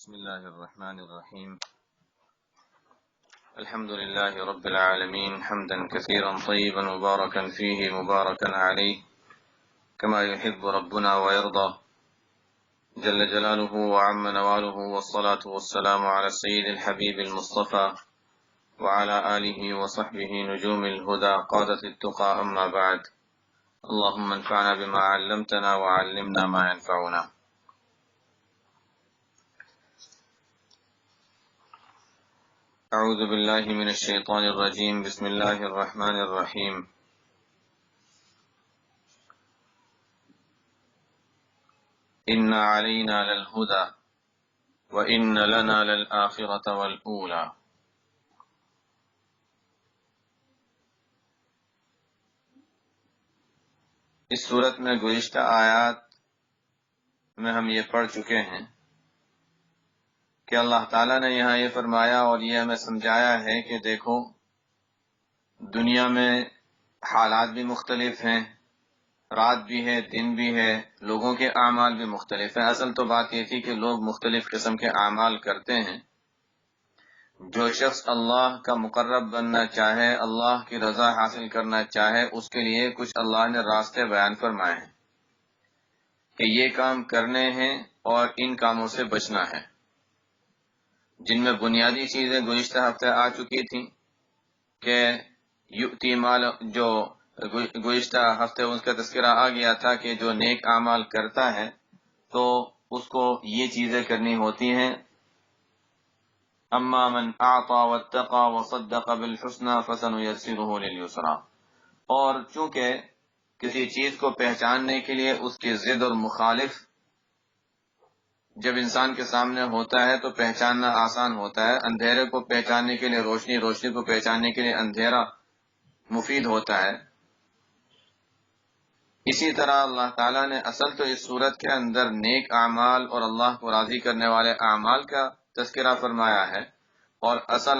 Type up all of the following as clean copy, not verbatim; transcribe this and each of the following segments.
بسم الله الرحمن الرحيم. الحمد لله رب العالمين حمدا كثيرا طيبا مباركا فيه مباركا عليه كما يحب ربنا ويرضى جل جلاله وعم نواله، والصلاة والسلام على السيد الحبيب المصطفى وعلى آله وصحبه نجوم الهدى قادة التقى، أما بعد. اللهم انفعنا بما علمتنا وعلمنا ما ينفعنا. اعوذ باللہ من الشیطان الرجیم، بسم اللہ الرحمن الرحیم. ان علینا للہدی وان لنا للآخرۃ والأولی. اس صورت میں گزشتہ آیات میں ہم یہ پڑھ چکے ہیں کہ اللہ تعالیٰ نے یہاں یہ فرمایا اور یہ ہمیں سمجھایا ہے کہ دیکھو، دنیا میں حالات بھی مختلف ہیں، رات بھی ہے، دن بھی ہے، لوگوں کے اعمال بھی مختلف ہیں. اصل تو بات یہ تھی کہ لوگ مختلف قسم کے اعمال کرتے ہیں. جو شخص اللہ کا مقرب بننا چاہے، اللہ کی رضا حاصل کرنا چاہے، اس کے لیے کچھ اللہ نے راستے بیان فرمائے ہیں کہ یہ کام کرنے ہیں اور ان کاموں سے بچنا ہے، جن میں بنیادی چیزیں گزشتہ ہفتے آ چکی تھیں کہ یؤتی مال، جو گزشتہ ہفتے اس کا تذکرہ آ گیا تھا کہ جو نیک اعمال کرتا ہے تو اس کو یہ چیزیں کرنی ہوتی ہیں. اما من اعطى واتقى وصدق بالحسنى فسنيسره لليسرى. اور چونکہ کسی چیز کو پہچاننے کے لیے اس کی ضد اور مخالف جب انسان کے سامنے ہوتا ہے تو پہچاننا آسان ہوتا ہے. اندھیرے کو پہچاننے کے لیے روشنی، روشنی کو پہچاننے کے لیے اندھیرا مفید ہوتا ہے. اسی طرح اللہ تعالیٰ نے اصل تو اس صورت کے اندر نیک اعمال اور اللہ کو راضی کرنے والے اعمال کا تذکرہ فرمایا ہے، اور اصل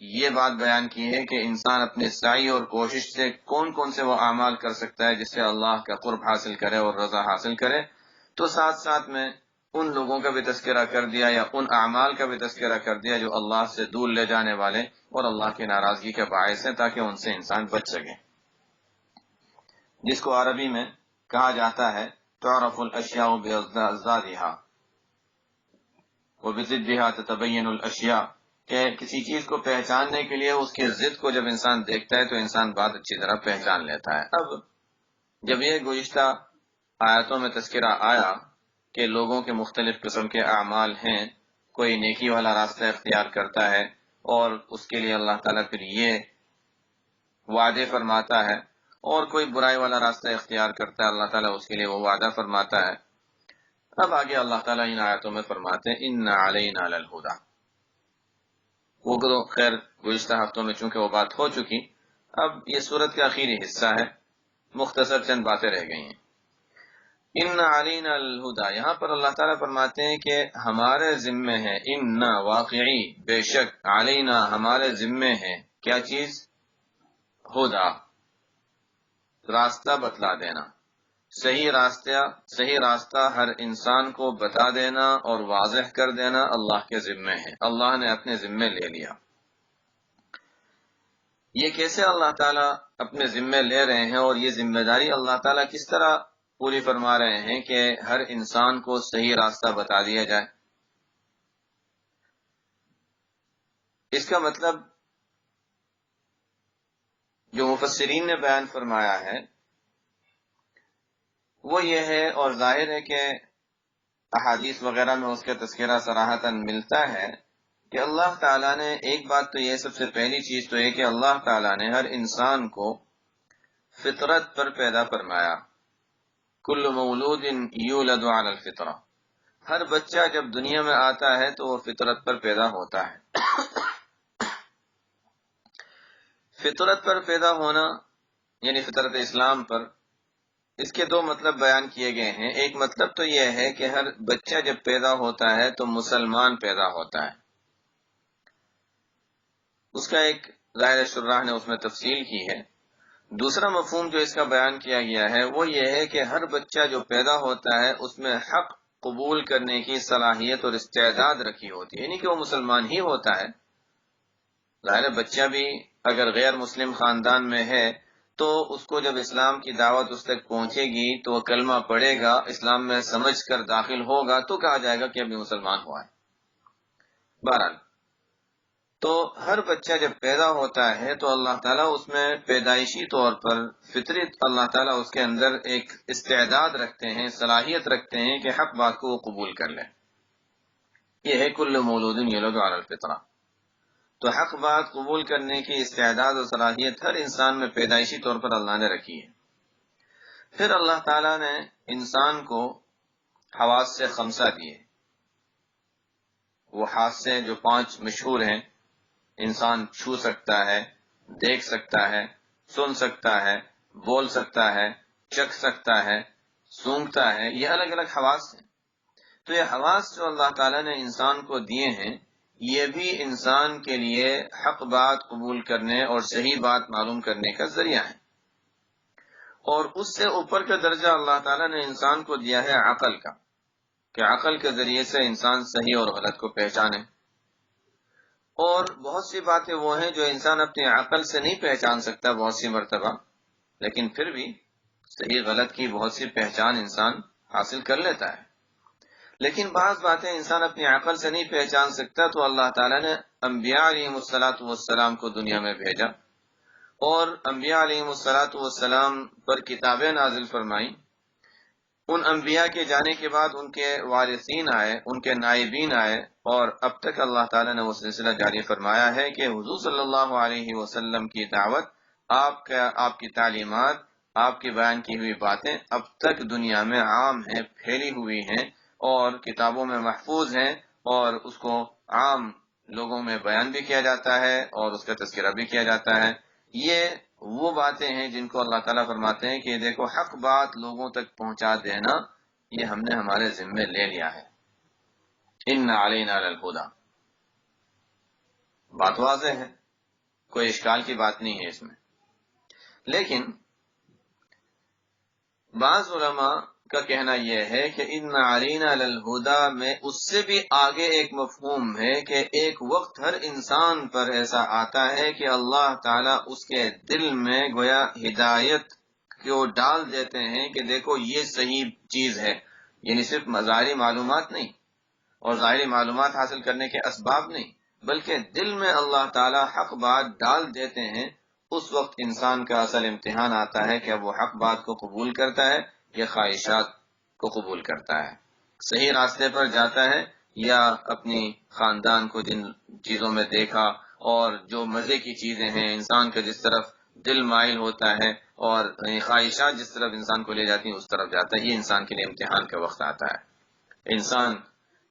یہ بات بیان کی ہے کہ انسان اپنی سعی اور کوشش سے کون کون سے وہ اعمال کر سکتا ہے جس سے اللہ کا قرب حاصل کرے اور رضا حاصل کرے. تو ساتھ ساتھ میں ان لوگوں کا بھی تذکرہ کر دیا یا ان اعمال کا بھی تذکرہ کر دیا جو اللہ سے دور لے جانے والے اور اللہ کی ناراضگی کے باعث ہیں، تاکہ ان سے انسان بچ سکے، جس کو عربی میں کہا جاتا ہے تعرف الاشیاء باضدادها وبضدها تتبین الاشیاء، کہ کسی چیز کو پہچاننے کے لیے اس کی ضد کو جب انسان دیکھتا ہے تو انسان بات اچھی طرح پہچان لیتا ہے. اب جب یہ گزشتہ آیاتوں میں تذکرہ آیا کہ لوگوں کے مختلف قسم کے اعمال ہیں، کوئی نیکی والا راستہ اختیار کرتا ہے اور اس کے لیے اللہ تعالیٰ پھر یہ وعدے فرماتا ہے، اور کوئی برائی والا راستہ اختیار کرتا ہے، اللہ تعالیٰ اس کے لیے وہ وعدہ فرماتا ہے. اب آگے اللہ تعالیٰ ان آیاتوں میں فرماتے ہیں ان علینا للہدی. وہ تو خیر گزشتہ ہفتوں میں چونکہ وہ بات ہو چکی، اب یہ سورت کا آخری حصہ ہے، مختصر چند باتیں رہ گئی ہیں. ان علینا للہدی، یہاں پر اللہ تعالیٰ فرماتے ہیں کہ ہمارے ذمے ہے، ان واقعی بے شک، علینا ہمارے ذمے ہے کیا چیز؟ ہدی، راستہ بتلا دینا، صحیح راستہ ہر انسان کو بتا دینا اور واضح کر دینا اللہ کے ذمے ہے، اللہ نے اپنے ذمے لے لیا. یہ کیسے اللہ تعالیٰ اپنے ذمے لے رہے ہیں اور یہ ذمہ داری اللہ تعالیٰ کس طرح پوری فرما رہے ہیں کہ ہر انسان کو صحیح راستہ بتا دیا جائے؟ اس کا مطلب جو مفسرین نے بیان فرمایا ہے وہ یہ ہے، اور ظاہر ہے کہ احادیث وغیرہ میں اس کا تذکرہ صراحتاً ملتا ہے کہ اللہ تعالیٰ نے ایک بات تو یہ، سب سے پہلی چیز تو یہ کہ اللہ تعالیٰ نے ہر انسان کو فطرت پر پیدا فرمایا. کل مولود یولد علی الفطرہ، ہر بچہ جب دنیا میں آتا ہے تو وہ فطرت پر پیدا ہوتا ہے. فطرت پر پیدا ہونا یعنی فطرت اسلام پر، اس کے دو مطلب بیان کیے گئے ہیں. ایک مطلب تو یہ ہے کہ ہر بچہ جب پیدا ہوتا ہے تو مسلمان پیدا ہوتا ہے. اس کا ایک ظاہر شرح نے اس میں تفصیل کی ہے. دوسرا مفہوم جو اس کا بیان کیا گیا ہے وہ یہ ہے کہ ہر بچہ جو پیدا ہوتا ہے اس میں حق قبول کرنے کی صلاحیت اور استعداد رکھی ہوتی ہے، یعنی کہ وہ مسلمان ہی ہوتا ہے۔ ظاہر بچہ بھی اگر غیر مسلم خاندان میں ہے تو اس کو جب اسلام کی دعوت اس تک پہنچے گی تو وہ کلمہ پڑھے گا، اسلام میں سمجھ کر داخل ہوگا تو کہا جائے گا کہ ابھی مسلمان ہوا ہے۔ بہرحال تو ہر بچہ جب پیدا ہوتا ہے تو اللہ تعالیٰ اس میں پیدائشی طور پر فطری اللہ تعالیٰ اس کے اندر ایک استعداد رکھتے ہیں، صلاحیت رکھتے ہیں کہ حق بات کو وہ قبول کر لے۔ یہ ہے کل مولود یولد علی الفطرہ۔ تو حق بات قبول کرنے کی استعداد اور صلاحیت ہر انسان میں پیدائشی طور پر اللہ نے رکھی ہے۔ پھر اللہ تعالیٰ نے انسان کو حواس سے خمسہ دیے، وہ حاسے جو 5 مشہور ہیں۔ انسان چھو سکتا ہے، دیکھ سکتا ہے، سن سکتا ہے، بول سکتا ہے، چکھ سکتا ہے، سونگتا ہے، یہ الگ الگ حواس ہیں۔ تو یہ حواس جو اللہ تعالیٰ نے انسان کو دیے ہیں یہ بھی انسان کے لیے حق بات قبول کرنے اور صحیح بات معلوم کرنے کا ذریعہ ہے۔ اور اس سے اوپر کا درجہ اللہ تعالیٰ نے انسان کو دیا ہے عقل کا، کہ عقل کے ذریعے سے انسان صحیح اور غلط کو پہچانے۔ اور بہت سی باتیں وہ ہیں جو انسان اپنی عقل سے نہیں پہچان سکتا بہت سی مرتبہ، لیکن پھر بھی صحیح غلط کی بہت سی پہچان انسان حاصل کر لیتا ہے۔ لیکن بعض باتیں انسان اپنی عقل سے نہیں پہچان سکتا تو اللہ تعالیٰ نے انبیاء علیہم السلام کو دنیا میں بھیجا، اور انبیاء علیہم السلام پر کتابیں نازل فرمائیں۔ ان انبیاء کے جانے کے بعد ان کے وارثین آئے، ان کے نائبین آئے، اور اب تک اللہ تعالیٰ نے وہ سلسلہ جاری فرمایا ہے کہ حضور صلی اللہ علیہ وسلم کی دعوت، آپ کی تعلیمات، آپ کی بیان کی ہوئی باتیں اب تک دنیا میں عام ہیں، پھیلی ہوئی ہیں اور کتابوں میں محفوظ ہیں، اور اس کو عام لوگوں میں بیان بھی کیا جاتا ہے اور اس کا تذکرہ بھی کیا جاتا ہے۔ یہ وہ باتیں ہیں جن کو اللہ تعالیٰ فرماتے ہیں کہ دیکھو حق بات لوگوں تک پہنچا دینا یہ ہم نے ہمارے ذمے لے لیا ہے۔ ان علینا للہدی، بات واضح ہے، کوئی اشکال کی بات نہیں ہے اس میں۔ لیکن بعض علماء کا کہنا یہ ہے کہ ان علینا للہدی میں اس سے بھی آگے ایک مفہوم ہے کہ ایک وقت ہر انسان پر ایسا آتا ہے کہ اللہ تعالیٰ اس کے دل میں گویا ہدایت کو ڈال دیتے ہیں کہ دیکھو یہ صحیح چیز ہے، یعنی صرف ظاہری معلومات نہیں اور ظاہری معلومات حاصل کرنے کے اسباب نہیں، بلکہ دل میں اللہ تعالیٰ حق بات ڈال دیتے ہیں۔ اس وقت انسان کا اصل امتحان آتا ہے کہ وہ حق بات کو قبول کرتا ہے یا خواہشات کو قبول کرتا ہے، صحیح راستے پر جاتا ہے یا اپنی خاندان کو جن چیزوں میں دیکھا اور جو مزے کی چیزیں ہیں، انسان کا جس طرف دل مائل ہوتا ہے اور خواہشات جس طرف انسان کو لے جاتی ہیں اس طرف جاتا ہے۔ یہ انسان کے لیے امتحان کا وقت آتا ہے۔ انسان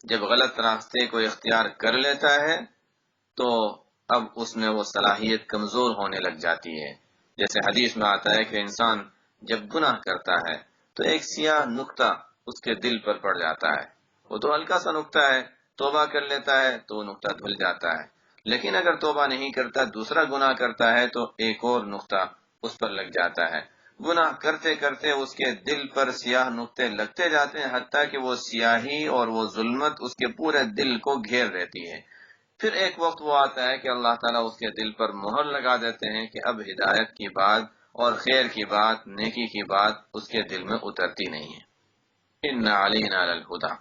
جب غلط راستے کو اختیار کر لیتا ہے تو اب اس میں وہ صلاحیت کمزور ہونے لگ جاتی ہے۔ جیسے حدیث میں آتا ہے کہ انسان جب گناہ کرتا ہے تو ایک سیاہ نقطہ اس کے دل پر پڑ جاتا ہے، وہ تو ہلکا سا نقطہ ہے، توبہ کر لیتا ہے تو وہ نقطہ دھل جاتا ہے، لیکن اگر توبہ نہیں کرتا، دوسرا گناہ کرتا ہے تو ایک اور نقطہ اس پر لگ جاتا ہے۔ گناہ کرتے کرتے اس کے دل پر سیاہ نقطے لگتے جاتے ہیں، حتیٰ کہ وہ سیاہی اور وہ ظلمت اس کے پورے دل کو گھیر لیتی ہے۔ پھر ایک وقت وہ آتا ہے کہ اللہ تعالیٰ اس کے دل پر مہر لگا دیتے ہیں کہ اب ہدایت کی بات اور خیر کی بات، نیکی کی بات اس کے دل میں اترتی نہیں ہے۔ ان علینا للہدی،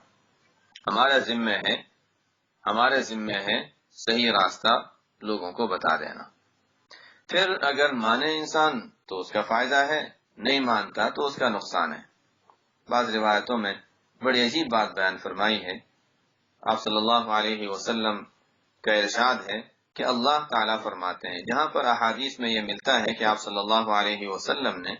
ہمارے ذمے ہے صحیح راستہ لوگوں کو بتا دینا۔ پھر اگر مانے انسان تو اس کا فائدہ ہے، نہیں مانتا تو اس کا نقصان ہے۔ بعض روایتوں میں بڑی عجیب بات بیان فرمائی ہے۔ آپ صلی اللہ علیہ وسلم کا ارشاد ہے کہ اللہ تعالیٰ فرماتے ہیں، جہاں پر احادیث میں یہ ملتا ہے کہ آپ صلی اللہ علیہ وسلم نے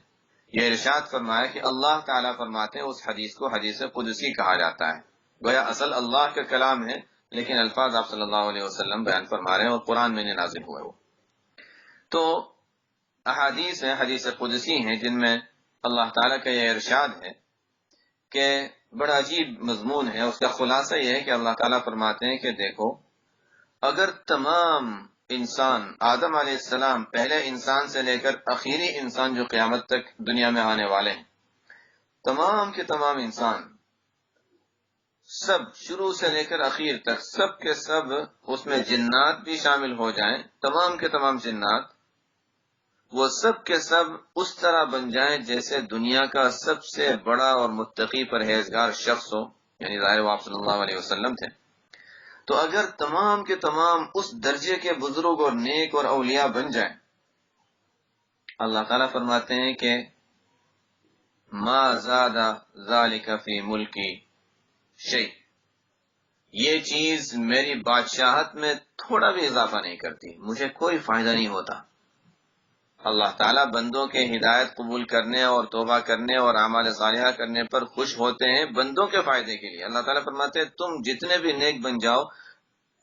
یہ ارشاد فرمایا کہ اللہ تعالیٰ فرماتے ہیں، اس حدیث کو حدیث قدسی کہا جاتا ہے۔ گویا اصل اللہ کا کلام ہے لیکن الفاظ آپ صلی اللہ علیہ وسلم بیان فرما رہے ہیں اور قرآن میں نازل ہوئے وہ۔ تو احادیث ہیں، حدیث قدسی ہیں، جن میں اللہ تعالیٰ کا یہ ارشاد ہے کہ بڑا عجیب مضمون ہے۔ اس کا خلاصہ یہ ہے کہ اللہ تعالیٰ فرماتے ہیں کہ دیکھو اگر تمام انسان، آدم علیہ السلام پہلے انسان سے لے کر آخری انسان جو قیامت تک دنیا میں آنے والے ہیں، تمام کے تمام انسان سب شروع سے لے کر اخیر تک سب کے سب، اس میں جنات بھی شامل ہو جائیں، تمام کے تمام جنات، وہ سب کے سب اس طرح بن جائیں جیسے دنیا کا سب سے بڑا اور متقی پرہیزگار شخص ہو، یعنی ظاہر وہ آپ صلی اللہ علیہ وسلم تھے۔ تو اگر تمام کے تمام اس درجے کے بزرگ اور نیک اور اولیاء بن جائیں، اللہ تعالیٰ فرماتے ہیں کہ ما زاد ذالک فی ملکی شیء، یہ چیز میری بادشاہت میں تھوڑا بھی اضافہ نہیں کرتی، مجھے کوئی فائدہ نہیں ہوتا۔ اللہ تعالیٰ بندوں کے ہدایت قبول کرنے اور توبہ کرنے اور اعمال صالحہ کرنے پر خوش ہوتے ہیں بندوں کے فائدے کے لیے۔ اللہ تعالیٰ فرماتے ہیں تم جتنے بھی نیک بن جاؤ،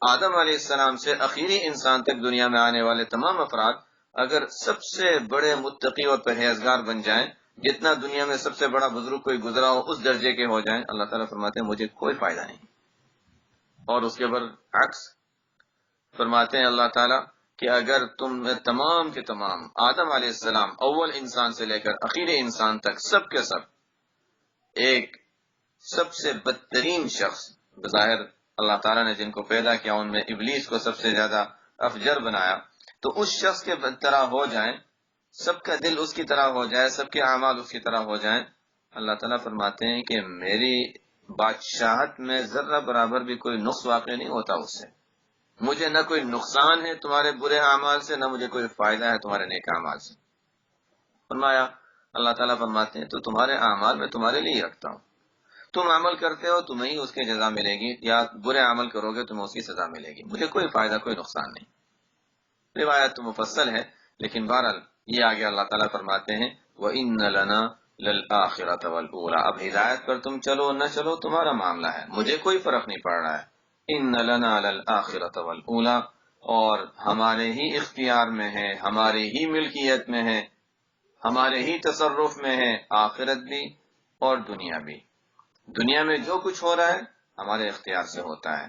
آدم علیہ السلام سے آخری انسان تک دنیا میں آنے والے تمام افراد اگر سب سے بڑے متقی اور پرہیزگار بن جائیں، جتنا دنیا میں سب سے بڑا بزرگ کوئی گزرا ہو اس درجے کے ہو جائیں، اللہ تعالیٰ فرماتے ہیں مجھے کوئی فائدہ نہیں۔ اور اس کے برعکس فرماتے ہیں اللہ تعالیٰ کہ اگر تم تمام کے تمام آدم علیہ السلام اول انسان سے لے کر آخری انسان تک سب کے سب ایک سب سے بدترین شخص، بظاہر اللہ تعالیٰ نے جن کو پیدا کیا ان میں ابلیس کو سب سے زیادہ افجر بنایا، تو اس شخص کے طرح ہو جائیں، سب کا دل اس کی طرح ہو جائے، سب کے اعمال اس کی طرح ہو جائیں، اللہ تعالیٰ فرماتے ہیں کہ میری بادشاہت میں ذرہ برابر بھی کوئی نقص واقع نہیں ہوتا اس سے، مجھے نہ کوئی نقصان ہے تمہارے برے اعمال سے، نہ مجھے کوئی فائدہ ہے تمہارے نیک اعمال سے۔ فرمایا اللہ تعالیٰ فرماتے ہیں تو تمہارے اعمال میں تمہارے لیے رکھتا ہوں، تم عمل کرتے ہو تمہیں ہی اس کی جزا ملے گی، یا برے عمل کرو گے تمہیں اس کی سزا ملے گی، مجھے کوئی فائدہ کوئی نقصان نہیں۔ روایت تو مفصل ہے، لیکن بہرحال یہ آگے اللہ تعالیٰ فرماتے ہیں وَإِنَّ لَنَا لَلْآخِرَةَ وَالْأُولَىٰ، اب ہدایت پر تم چلو نہ چلو تمہارا معاملہ ہے، مجھے کوئی فرق نہیں پڑ رہا ہے۔ إِنَّ لَنَا لَلْآخِرَةَ وَالْأُولَىٰ، اور ہمارے ہی اختیار میں ہے، ہمارے ہی ملکیت میں ہے، ہمارے ہی تصرف میں ہے آخرت بھی اور دنیا بھی۔ دنیا میں جو کچھ ہو رہا ہے ہمارے اختیار سے ہوتا ہے،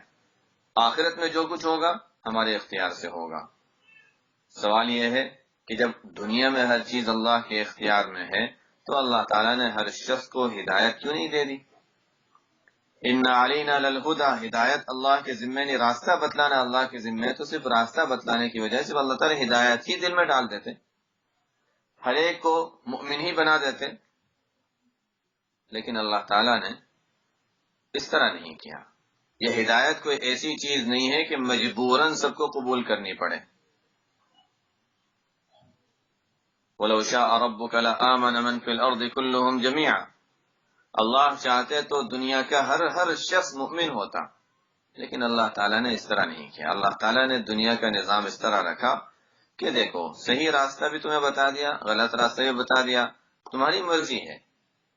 آخرت میں جو کچھ ہوگا ہمارے اختیار سے ہوگا۔ سوال یہ ہے کہ جب دنیا میں ہر چیز اللہ کے اختیار میں ہے تو اللہ تعالیٰ نے ہر شخص کو ہدایت کیوں نہیں دے دی؟ ان علینا للہدی، ہدایت اللہ کے ذمے نہیں، راستہ بتلانا اللہ کے ذمے ہے، تو صرف راستہ بتلانے کی وجہ سے اللہ تعالیٰ ہدایت ہی دل میں ڈال دیتے، ہر ایک کو مؤمن ہی بنا دیتے، لیکن اللہ تعالیٰ نے اس طرح نہیں کیا۔ یہ ہدایت کوئی ایسی چیز نہیں ہے کہ مجبوراً سب کو قبول کرنی پڑے۔ وَلَوْ شَاءَ رَبُّكَ لَآمَنَ مَنْ فِي الْأَرْضِ كُلُّهُمْ جَمِيعًا، اللہ چاہتے تو دنیا کا ہر شخص مؤمن ہوتا، لیکن اللہ تعالیٰ نے اس طرح نہیں کیا۔ اللہ تعالیٰ نے دنیا کا نظام اس طرح رکھا کہ دیکھو صحیح راستہ بھی تمہیں بتا دیا، غلط راستہ بھی بتا دیا، تمہاری مرضی ہے،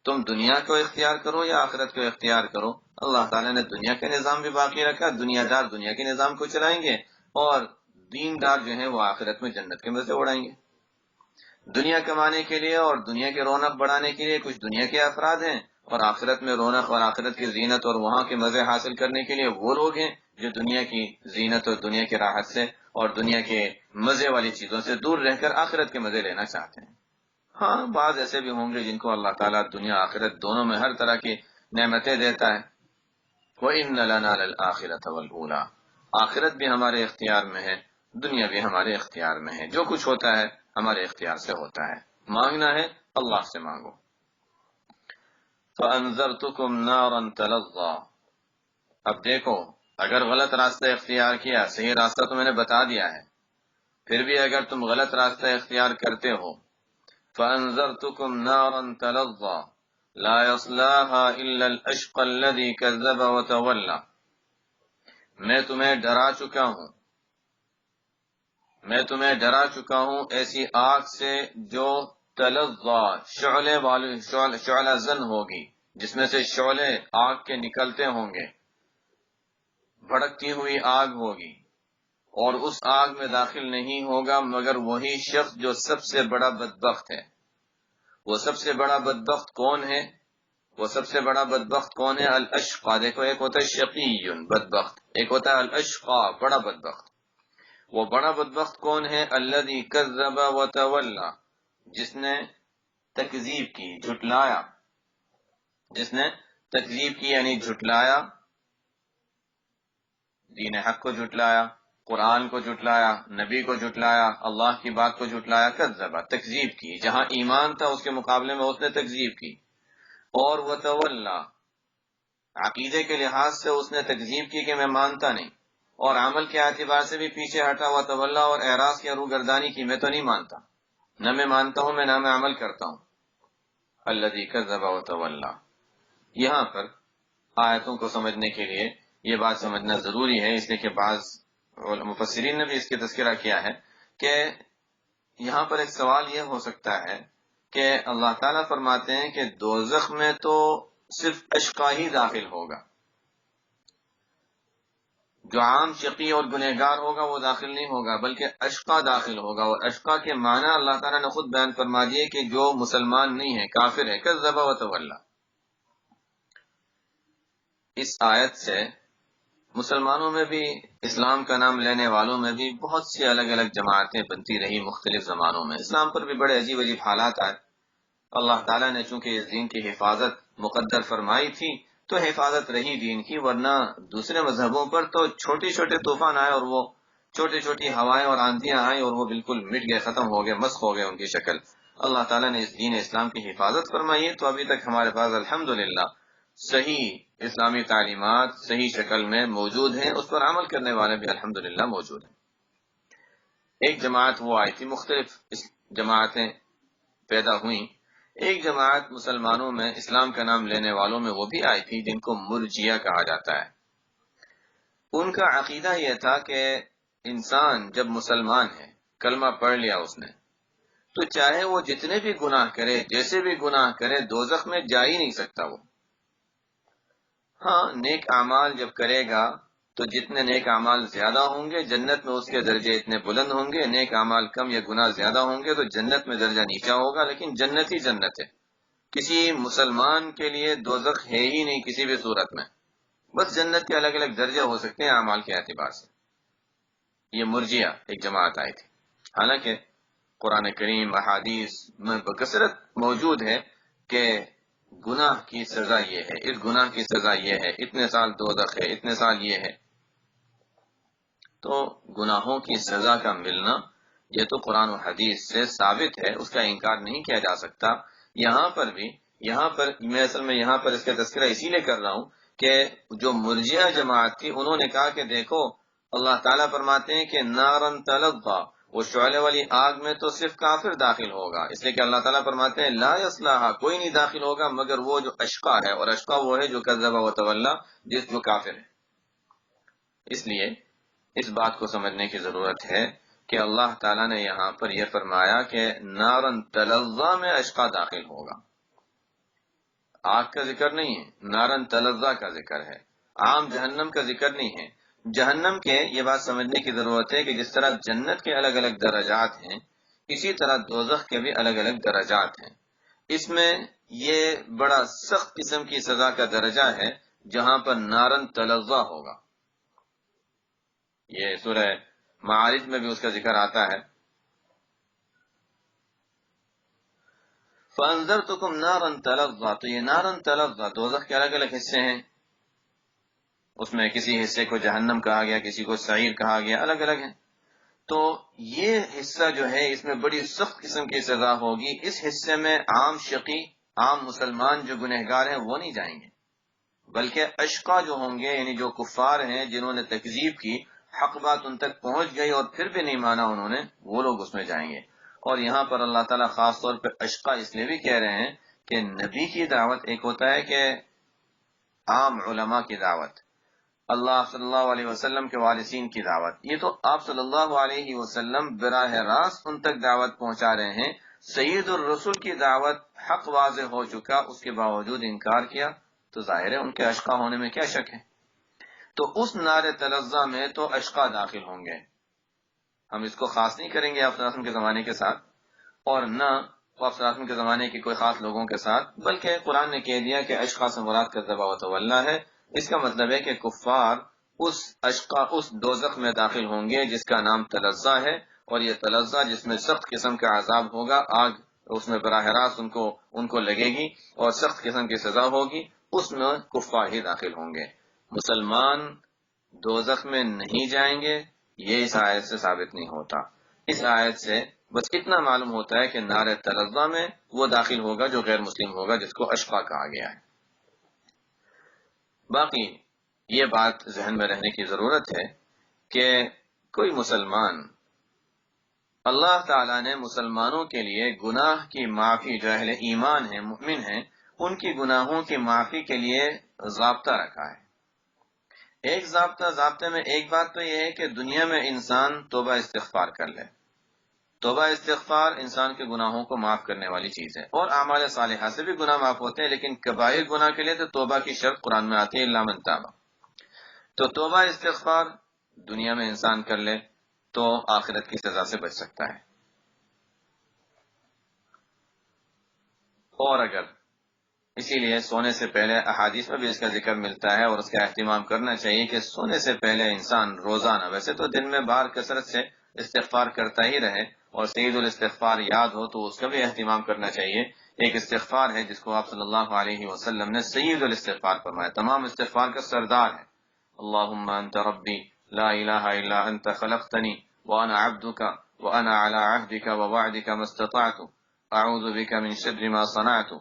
تم دنیا کو اختیار کرو یا آخرت کو اختیار کرو۔ اللہ تعالیٰ نے دنیا کا نظام بھی باقی رکھا، دنیا دار دنیا کے نظام کو چلائیں گے اور دین دار جو ہیں وہ آخرت میں جنت کے مزے اڑائیں گے۔ دنیا کمانے کے لیے اور دنیا کی رونق بڑھانے کے لیے کچھ دنیا کے افراد ہیں، اور آخرت میں رونق اور آخرت کی زینت اور وہاں کے مزے حاصل کرنے کے لیے وہ لوگ ہیں جو دنیا کی زینت اور دنیا کی راحت سے اور دنیا کے مزے والی چیزوں سے دور رہ کر آخرت کے مزے لینا چاہتے ہیں۔ ہاں بعض ایسے بھی ہوں گے جن کو اللہ تعالیٰ دنیا آخرت دونوں میں ہر طرح کی نعمتیں دیتا ہے۔ وَإِنَّ لَنَا لَلْآخِرَةَ وَالْأُولَىٰ، آخرت بھی ہمارے اختیار میں ہے، دنیا بھی ہمارے اختیار میں ہے، جو کچھ ہوتا ہے ہمارے اختیار سے ہوتا ہے، مانگنا ہے اللہ سے مانگو۔ فَأَنذَرْتُكُمْ نَارًا تَلَظَّىٰ، اب دیکھو اگر غلط راستہ اختیار کیا، صحیح راستہ تو میں نے بتا دیا ہے، پھر بھی اگر تم غلط راستہ اختیار کرتے ہو، فَأَنذَرْتُكُمْ نَارًا تَلَظَّىٰ لَا يَصْلَاهَا إِلَّا الْأَشْقَى الَّذِي كَذَّبَ وَتَوَلَّىٰ، میں تمہیں ڈرا چکا ہوں ایسی آگ سے جو تلظّیٰ شعلہ زن ہوگی، جس میں سے شعلے آگ کے نکلتے ہوں گے، بھڑکتی ہوئی آگ ہوگی، اور اس آگ میں داخل نہیں ہوگا مگر وہی شخص جو سب سے بڑا بدبخت ہے۔ وہ سب سے بڑا بدبخت کون ہے؟ وہ سب سے بڑا بدبخت کون ہے؟ الاشقا، دیکھو ایک ہوتا ہے شقی بدبخت، ایک ہوتا ہے الاشقا بڑا بدبخت۔ وہ بڑا بدبخت کون ہے؟ الذی کذب وتولی، جس نے تکذیب کی، جھٹلایا، جس نے تکذیب کی یعنی جھٹلایا دین حق کو جھٹلایا، قرآن کو جھٹلایا، نبی کو جھٹلایا، اللہ کی بات کو جھٹلایا، کذبا تکذیب کی، جہاں ایمان تھا اس کے مقابلے میں اس نے تکذیب کی، اور وتولا عقیدے کے لحاظ سے اس نے تکذیب کی کہ میں مانتا نہیں، اور عمل کے اعتبار سے بھی پیچھے ہٹا، وتولا اور اعراض کی روگردانی کی، میں تو نہیں مانتا، نہ میں مانتا ہوں میں، نہ میں عمل کرتا ہوں۔ الذی کذب وتولا، یہاں پر آیتوں کو سمجھنے کے لیے یہ بات سمجھنا ضروری ہے، اس لیے کہ بعض مفسرین نے بھی اس کی تذکرہ کیا ہے کہ یہاں پر ایک سوال یہ ہو سکتا ہے کہ اللہ تعالیٰ فرماتے ہیں کہ دوزخ میں تو صرف اشقا ہی داخل ہوگا، جو عام شقی اور گنہگار ہوگا وہ داخل نہیں ہوگا، بلکہ اشقا داخل ہوگا، اور اشقا کے معنی اللہ تعالیٰ نے خود بیان فرما دیے کہ جو مسلمان نہیں ہے، کافر ہے، کذب وتولا۔ اس آیت سے مسلمانوں میں بھی، اسلام کا نام لینے والوں میں بھی بہت سی الگ الگ جماعتیں بنتی رہی مختلف زمانوں میں، اسلام پر بھی بڑے عجیب عجیب حالات آئے۔ اللہ تعالیٰ نے چونکہ اس دین کی حفاظت مقدر فرمائی تھی تو حفاظت رہی دین کی، ورنہ دوسرے مذہبوں پر تو چھوٹے چھوٹے طوفان آئے اور وہ چھوٹی چھوٹی ہوائیں اور آندیاں آئیں اور وہ بالکل مٹ گئے، ختم ہو گئے، مسخ ہو گئے ان کی شکل۔ اللہ تعالیٰ نے اس دین اسلام کی حفاظت فرمائی ہے، تو ابھی تک ہمارے پاس الحمدللہ صحیح اسلامی تعلیمات صحیح شکل میں موجود ہیں، اس پر عمل کرنے والے بھی الحمدللہ موجود ہیں۔ ایک جماعت وہ آئی تھی، مختلف جماعتیں پیدا ہوئیں، ایک جماعت مسلمانوں میں اسلام کا نام لینے والوں میں وہ بھی آئی تھی جن کو مرجیہ کہا جاتا ہے۔ ان کا عقیدہ یہ تھا کہ انسان جب مسلمان ہے، کلمہ پڑھ لیا اس نے، تو چاہے وہ جتنے بھی گناہ کرے، جیسے بھی گناہ کرے، دوزخ میں جا ہی نہیں سکتا وہ۔ ہاں، نیک اعمال جب کرے گا تو جتنے نیک اعمال زیادہ ہوں گے جنت میں اس کے درجے اتنے بلند ہوں گے، نیک اعمال کم یا گناہ زیادہ ہوں گے تو جنت میں درجہ نیچا ہوگا، لیکن جنت ہی جنت ہے۔ کسی مسلمان کے لیے دوزخ ہے ہی نہیں کسی بھی صورت میں، بس جنت کے الگ الگ درجے ہو سکتے ہیں اعمال کے اعتبار سے۔ یہ مرجیہ ایک جماعت آئی تھی، حالانکہ قرآن کریم احادیث میں بکثرت موجود ہے کہ گناہ کی سزا یہ ہے، اس گناہ کی سزا یہ ہے، اتنے سال دوزخ ہے، اتنے سال یہ ہے۔ تو گناہوں کی سزا کا ملنا یہ تو قرآن و حدیث سے ثابت ہے، اس کا انکار نہیں کیا جا سکتا۔ یہاں پر بھی، میں اصل میں یہاں پر اس کا تذکرہ اسی لیے کر رہا ہوں کہ جو مرجیہ جماعت تھی انہوں نے کہا کہ دیکھو اللہ تعالیٰ فرماتے ہیں کہ نارن تلظا، وہ شعلے والی آگ میں تو صرف کافر داخل ہوگا، اس لیے کہ اللہ تعالیٰ فرماتے ہیں لا یصلاھا، کوئی نہیں داخل ہوگا مگر وہ جو اشقا ہے، اور اشقا وہ ہے جو کذب وتولا، جو کافر ہے۔ اس لیے اس بات کو سمجھنے کی ضرورت ہے کہ اللہ تعالیٰ نے یہاں پر یہ فرمایا کہ نارن تلظا میں اشقا داخل ہوگا، آگ کا ذکر نہیں ہے، نارن تلظا کا ذکر ہے، عام جہنم کا ذکر نہیں ہے۔ جہنم کے یہ بات سمجھنے کی ضرورت ہے کہ جس طرح جنت کے الگ الگ درجات ہیں، اسی طرح دوزخ کے بھی الگ الگ درجات ہیں۔ اس میں یہ بڑا سخت قسم کی سزا کا درجہ ہے جہاں پر نارن تلظا ہوگا۔ یہ سورہ معارج میں بھی اس کا ذکر آتا ہے، فَأَنذَرْتُكُمْ نَارًا تَلَظَّىٰ، تو یہ نارن تلظا دوزخ کے الگ الگ حصے ہیں، اس میں کسی حصے کو جہنم کہا گیا، کسی کو سعیر کہا گیا، الگ الگ ہیں۔ تو یہ حصہ جو ہے اس میں بڑی سخت قسم کی سزا ہوگی، اس حصے میں عام شقی، عام مسلمان جو گنہگار ہیں وہ نہیں جائیں گے، بلکہ اشقا جو ہوں گے، یعنی جو کفار ہیں جنہوں نے تکذیب کی، حق بات ان تک پہنچ گئی اور پھر بھی نہیں مانا انہوں نے، وہ لوگ اس میں جائیں گے۔ اور یہاں پر اللہ تعالیٰ خاص طور پہ اشقا اس لیے بھی کہہ رہے ہیں کہ نبی کی دعوت ایک ہوتا ہے کہ عام علماء کی دعوت، اللہ صلی اللہ علیہ وسلم کے وارثین کی دعوت، یہ تو آپ صلی اللہ علیہ وسلم براہ راست ان تک دعوت پہنچا رہے ہیں۔ سید الرسل کی دعوت حق واضح ہو چکا، اس کے باوجود انکار کیا، تو ظاہر ہے ان کے اشقا ہونے میں کیا شک ہے۔ تو اس نار تلظا میں تو اشقا داخل ہوں گے، ہم اس کو خاص نہیں کریں گے آپ صلی اللہ علیہ وسلم کے زمانے کے ساتھ، اور نہ آپ صلی اللہ علیہ وسلم کے زمانے کے کوئی خاص لوگوں کے ساتھ، بلکہ قرآن نے کہہ دیا کہ اشقا سے مراد کذب وتولا ہے۔ اس کا مطلب ہے کہ کفار اس دوزخ میں داخل ہوں گے جس کا نام تلظا ہے، اور یہ تلظا جس میں سخت قسم کا عذاب ہوگا، آگ اس میں براہ راست ان کو لگے گی اور سخت قسم کی سزا ہوگی، اس میں کفار ہی داخل ہوں گے۔ مسلمان دوزخ میں نہیں جائیں گے، یہ اس آیت سے ثابت نہیں ہوتا۔ اس آیت سے بس اتنا معلوم ہوتا ہے کہ نار تلظہ میں وہ داخل ہوگا جو غیر مسلم ہوگا، جس کو اشقا کہا گیا ہے۔ باقی یہ بات ذہن میں رہنے کی ضرورت ہے کہ کوئی مسلمان، اللہ تعالیٰ نے مسلمانوں کے لیے گناہ کی معافی، جو اہل ایمان ہیں، مؤمن ہیں، ان کی گناہوں کی معافی کے لیے ضابطہ رکھا ہے۔ ایک ضابطے میں ایک بات تو یہ ہے کہ دنیا میں انسان توبہ استغفار کر لے۔ توبہ استغفار انسان کے گناہوں کو معاف کرنے والی چیز ہے، اور اعمال صالحہ سے بھی گناہ معاف ہوتے ہیں، لیکن کبائر گناہ کے لیے تو توبہ کی شرط قرآن میں آتی ہے، الا من تاب۔ تو توبہ استغفار دنیا میں انسان کر لے تو آخرت کی سزا سے بچ سکتا ہے۔ اور اگر اسی لیے سونے سے پہلے احادیث میں بھی اس کا ذکر ملتا ہے، اور اس کا اہتمام کرنا چاہیے کہ سونے سے پہلے انسان روزانہ، ویسے تو دن میں بار کثرت سے استغفار کرتا ہی رہے، اور سید الاستغفار یاد ہو تو اس کا بھی اہتمام کرنا چاہیے۔ ایک استغفار ہے جس کو آپ صلی اللہ علیہ وسلم نے سید الاستغفار فرمایا، تمام استغفار کا سردار ہے۔ اللہم انت ربی لا الہ الا انت خلقتنی وانا عبدک وانا علی عہدک ووعدک ما استطعت اعوذ بک من شر ما صنعت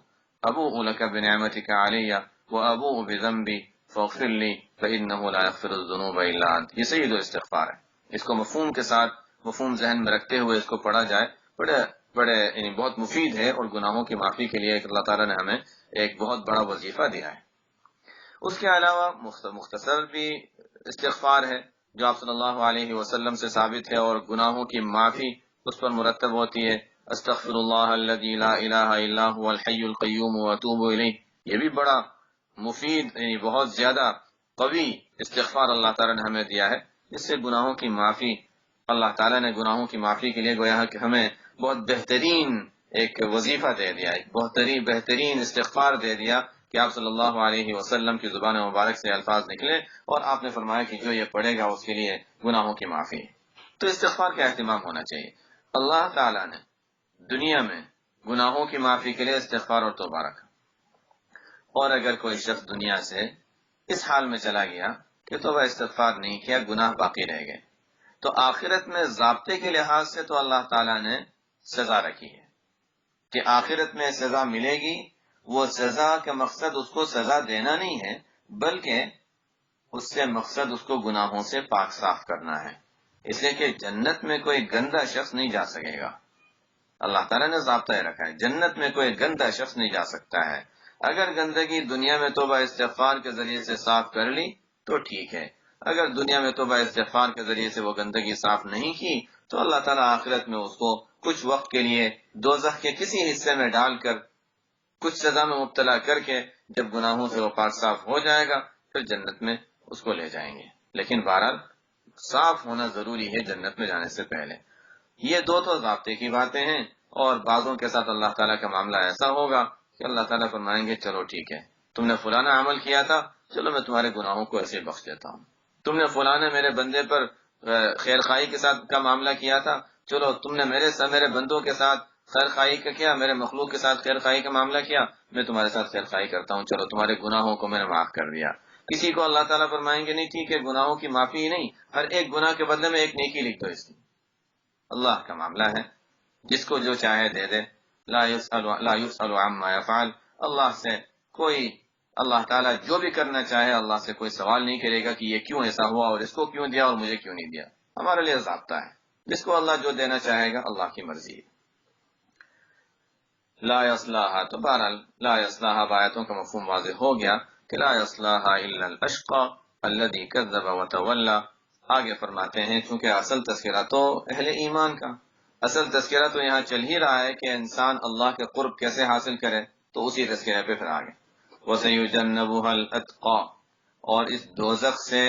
ابوء لك بنعمتك علی وابوء بذنبی فاغفر لی فانه لا یغفر الذنوب الا انت۔ یہ سید الاستغفار ہے، اس کو مفہوم کے ساتھ، مفہوم ذہن میں رکھتے ہوئے اس کو پڑھا جائے، بڑے یعنی بہت مفید ہے، اور گناہوں کی معافی کے لیے اللہ تعالیٰ نے ہمیں ایک بہت بڑا وظیفہ دیا ہے۔ اس کے علاوہ مختصر بھی استغفار ہے جو آپ صلی اللہ علیہ وسلم سے ثابت ہے، اور گناہوں کی معافی اس پر مرتب ہوتی ہے۔ استغفر اللہ الذی لا الہ الا هو الحی القیوم واتوب الیہ، یہ بھی بڑا مفید، یعنی بہت زیادہ قوی استغفار اللہ تعالیٰ نے ہمیں دیا ہے، جس سے گناہوں کی معافی، اللہ تعالیٰ نے گناہوں کی معافی کے لیے گویا کہ ہمیں بہت بہترین ایک وظیفہ دے دیا، ایک بہترین استغفار دے دیا کہ آپ صلی اللہ علیہ وسلم کی زبان مبارک سے الفاظ نکلے، اور آپ نے فرمایا کہ جو یہ پڑھے گا اس کے لیے گناہوں کی معافی۔ تو استغفار کا اہتمام ہونا چاہیے۔ اللہ تعالیٰ نے دنیا میں گناہوں کی معافی کے لیے استغفار اور توبہ رکھا، اور اگر کوئی شخص دنیا سے اس حال میں چلا گیا کہ توبہ استغفار نہیں کیا، گناہ باقی رہ گئے، تو آخرت میں ضابطے کے لحاظ سے تو اللہ تعالیٰ نے سزا رکھی ہے کہ آخرت میں سزا ملے گی۔ وہ سزا کا مقصد اس کو سزا دینا نہیں ہے، بلکہ اس سے مقصد اس کو گناہوں سے پاک صاف کرنا ہے، اس لیے کہ جنت میں کوئی گندا شخص نہیں جا سکے گا۔ اللہ تعالیٰ نے ضابطہ رکھا ہے، جنت میں کوئی گندا شخص نہیں جا سکتا ہے۔ اگر گندگی دنیا میں توبہ استغفار کے ذریعے سے صاف کر لی تو ٹھیک ہے، اگر دنیا میں توبہ استغفار کے ذریعے سے وہ گندگی صاف نہیں کی تو اللہ تعالیٰ آخرت میں اس کو کچھ وقت کے لیے دوزخ کے کسی حصے میں ڈال کر، کچھ سزا میں مبتلا کر کے، جب گناہوں سے وہ پاک صاف ہو جائے گا پھر جنت میں اس کو لے جائیں گے۔ لیکن بہرحال صاف ہونا ضروری ہے جنت میں جانے سے پہلے۔ یہ دو تو ضابطے کی باتیں ہیں، اور بعضوں کے ساتھ اللہ تعالیٰ کا معاملہ ایسا ہوگا کہ اللہ تعالیٰ فرمائیں گے چلو ٹھیک ہے، تم نے فلانا عمل کیا تھا، چلو میں تمہارے گناہوں کو ایسے بخش دیتا ہوں۔ تم نے فلانے میرے بندے پر خیر خواہی کے ساتھ کا معاملہ کیا تھا، چلو تم نے میرے بندوں کے ساتھ خیر خواہی کا کیا، میرے مخلوق کے ساتھ خیر خواہی کا معاملہ کیا، میں تمہارے ساتھ خیر خواہی کرتا ہوں، چلو تمہارے گناہوں کو میں نے معاف کر دیا۔ کسی کو اللہ تعالیٰ فرمائیں گے نہیں ٹھیک ہے، گناہوں کی معافی ہی نہیں، ہر ایک گناہ کے بدلے میں ایک نیکی لکھ دو اس کی۔ اللہ کا معاملہ ہے، جس کو جو چاہے دے دے، لا يسأل عما يفعل، اللہ تعالیٰ جو بھی کرنا چاہے اللہ سے کوئی سوال نہیں کرے گا کہ یہ کیوں ایسا ہوا، اور اس کو کیوں دیا اور مجھے کیوں نہیں دیا۔ ہمارے لیے ضابطہ ہے، جس کو اللہ جو دینا چاہے گا اللہ کی مرضی ہے۔ لا يصلحها، تو بہرحال لا يصلحها آیتوں کا مفہوم واضح ہو گیا کہ لا يصلحها الا الاشقى الذي كذب وتولى۔ آگے فرماتے ہیں چونکہ اصل تذکرہ تو اہل ایمان کا، اصل تذکرہ تو یہاں چل ہی رہا ہے کہ انسان اللہ کے قرب کیسے حاصل کرے، تو اسی تذکرہ پہ پھر آگے وَسَيُجَنَّبُهَا الْأَتْقَى، اور اس دوزخ سے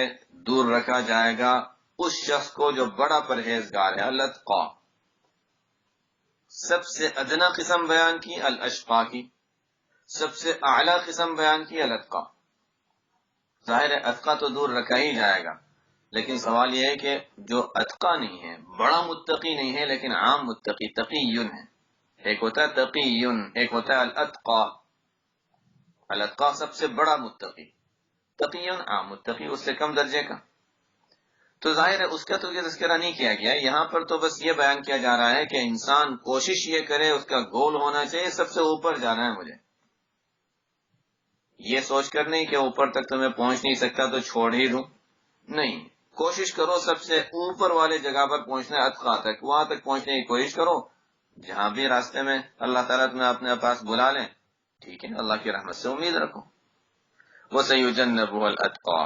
دور رکھا جائے گا اس شخص کو جو بڑا پرہیزگار ہے۔ الاتقا، سب سے ادنا قسم بیان کی الاشقا کی، سب سے اعلیٰ قسم بیان کی الاتقا۔ ظاہر ہے اتقا تو دور رکھا ہی جائے گا، لیکن سوال یہ ہے کہ جو اتقا نہیں ہے، بڑا متقی نہیں ہے، لیکن عام متقی تقیٌ ہے۔ ایک ہوتا ہے تقیٌ، ایک ہوتا ہے الاتقا۔ الاتقا سب سے بڑا متقی، تقیٌ عام متقی اس سے کم درجے کا۔ تو ظاہر ہے اس کا تو یہ تذکرہ نہیں کیا گیا. یہاں پر تو بس یہ بیان کیا جا رہا ہے کہ انسان کوشش یہ کرے، اس کا گول ہونا چاہیے سب سے اوپر جانا ہے مجھے، یہ سوچ کر نہیں کہ اوپر تک تو میں پہنچ نہیں سکتا تو چھوڑ ہی دوں. نہیں، کوشش کرو سب سے اوپر والے جگہ پر پہنچنا ہے، اتقا تک، وہاں تک پہنچنے کی کوشش کرو. جہاں بھی راستے میں اللہ تعالیٰ تمہیں اپنے پاس بلا لیں، ٹھیک ہے، اللہ کی رحمت سے امید رکھو. وَسَيُجَنَّبُهَا الْأَتْقَى،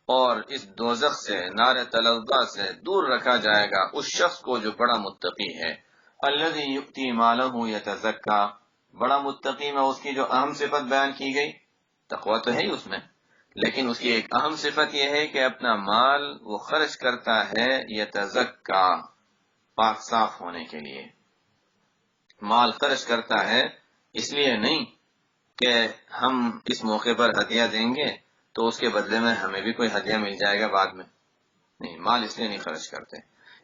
اور اس دوزخ سے، نار تلظہ سے دور رکھا جائے گا اس شخص کو جو بڑا متقی ہے. الَّذِي يُؤْتِي مَالَهُ يَتَزَكَّى، بڑا متقی میں اس کی جو اہم صفت بیان کی گئی، تقویٰ تو ہے ہی اس میں، لیکن اس کی ایک اہم صفت یہ ہے کہ اپنا مال وہ خرچ کرتا ہے یتزکا، پاک صاف ہونے کے لیے. مال خرچ کرتا ہے اس لیے نہیں کہ ہم اس موقع پر ہدیہ دیں گے تو اس کے بدلے میں ہمیں بھی کوئی ہدیہ مل جائے گا بعد میں. نہیں، مال اس لیے نہیں خرچ کرتے.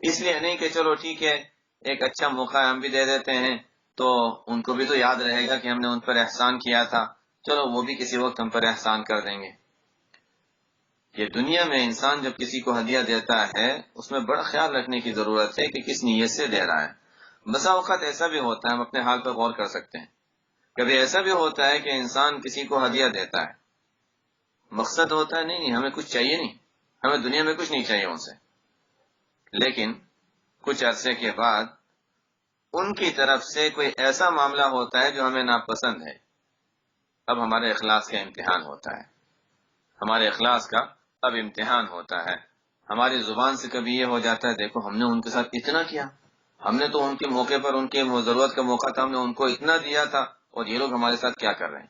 اس لیے نہیں کہ چلو ٹھیک ہے ایک اچھا موقع ہم بھی دے دیتے ہیں تو ان کو بھی تو یاد رہے گا کہ ہم نے ان پر احسان کیا تھا، چلو وہ بھی کسی وقت ہم پر احسان کر دیں گے. یہ دنیا میں انسان جب کسی کو ہدیہ دیتا ہے اس میں بڑا خیال رکھنے کی ضرورت ہے کہ کس نیت سے دے رہا ہے. بسا اوقات ایسا بھی ہوتا ہے، ہم اپنے حال پر غور کر سکتے ہیں، کبھی ایسا بھی ہوتا ہے کہ انسان کسی کو ہدیہ دیتا ہے، مقصد ہوتا ہے نہیں ہمیں کچھ چاہیے نہیں، ہمیں دنیا میں کچھ نہیں چاہیے ان سے، لیکن کچھ عرصے کے بعد ان کی طرف سے کوئی ایسا معاملہ ہوتا ہے جو ہمیں ناپسند ہے. اب ہمارے اخلاص کا امتحان ہوتا ہے، ہمارے اخلاص کا اب امتحان ہوتا ہے. ہماری زبان سے کبھی یہ ہو جاتا ہے دیکھو ہم نے ان کے ساتھ اتنا کیا، ہم نے تو ان کے موقع پر، ان کے ضرورت کا موقع تھا، ہم نے ان کو اتنا دیا تھا، اور یہ لوگ ہمارے ساتھ کیا کر رہے ہیں.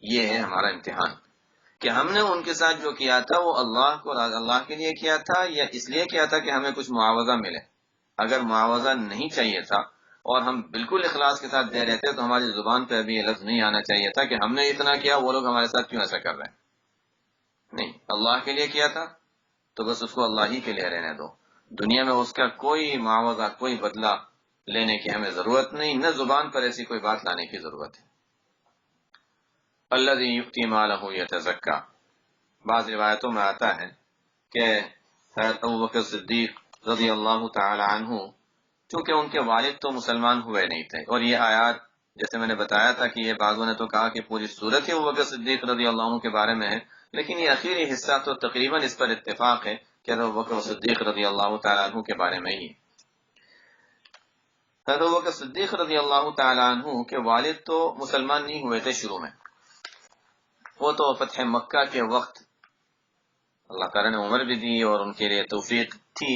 یہ ہے ہمارا امتحان کہ ہم نے ان کے ساتھ جو کیا تھا وہ اللہ کو، اللہ کے لیے کیا تھا یا اس لیے کیا تھا کہ ہمیں کچھ معاوضہ ملے. اگر معاوضہ نہیں چاہیے تھا اور ہم بالکل اخلاص کے ساتھ دے رہے تھے تو ہماری زبان پہ ابھی یہ لفظ نہیں آنا چاہیے تھا کہ ہم نے اتنا کیا، وہ لوگ ہمارے ساتھ کیوں ایسا کر رہے ہیں. نہیں، اللہ کے لیے کیا تھا تو بس اس کو اللہ ہی کے لیے رہنے دو. دنیا میں اس کا کوئی معاوضہ، کوئی بدلہ لینے کی ہمیں ضرورت نہیں، نہ زبان پر ایسی کوئی بات لانے کی ضرورت ہے. الذی یؤتی مالہ یتزکا، بعض روایتوں میں آتا ہے کہ حضرت ابوبکر صدیق رضی اللہ تعالی عنہ، چونکہ ان کے والد تو مسلمان ہوئے نہیں تھے، اور یہ آیات جیسے میں نے بتایا تھا کہ یہ بعضوں نے تو کہا کہ پوری صورت ہی ابوبکر صدیق رضی اللہ عنہ کے بارے میں ہے، لیکن یہ اخیری حصہ تو تقریباً اس پر اتفاق ہے کہ ابوبکر صدیق رضی اللہ تعالی عنہ کے بارے میں ہی. حضرت ابوبکر صدیق رضی اللہ تعالی عنہ کے والد تو مسلمان نہیں ہوئے تھے شروع میں، وہ تو فتح مکہ کے وقت اللہ تعالیٰ نے عمر بھی دی اور ان کے لیے توفیق تھی.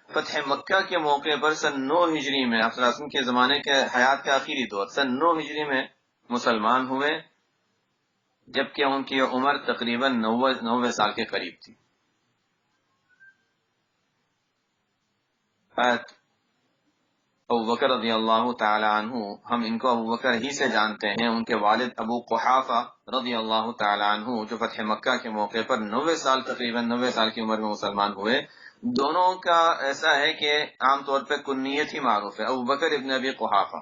فتح مکہ کے موقع پر سن 9 ہجری میں، آپ صلی اللہ علیہ وسلم کے زمانے کے حیات کا آخری دور، سن 9 ہجری میں مسلمان ہوئے، جبکہ ان کی عمر تقریباً 90 سال کے قریب تھی. ابوبکر رضی اللہ تعالی عنہ، ہم ان کو ابوبکر ہی سے جانتے ہیں، ان کے والد ابو قحافہ رضی اللہ تعالی عنہ جو فتح مکہ کے موقع پر 90 سال، تقریباً 90 سال کی عمر میں مسلمان ہوئے. دونوں کا ایسا ہے کہ عام طور پہ کنیت ہی معروف ہے، ابوبکر ابن ابی قحافہ.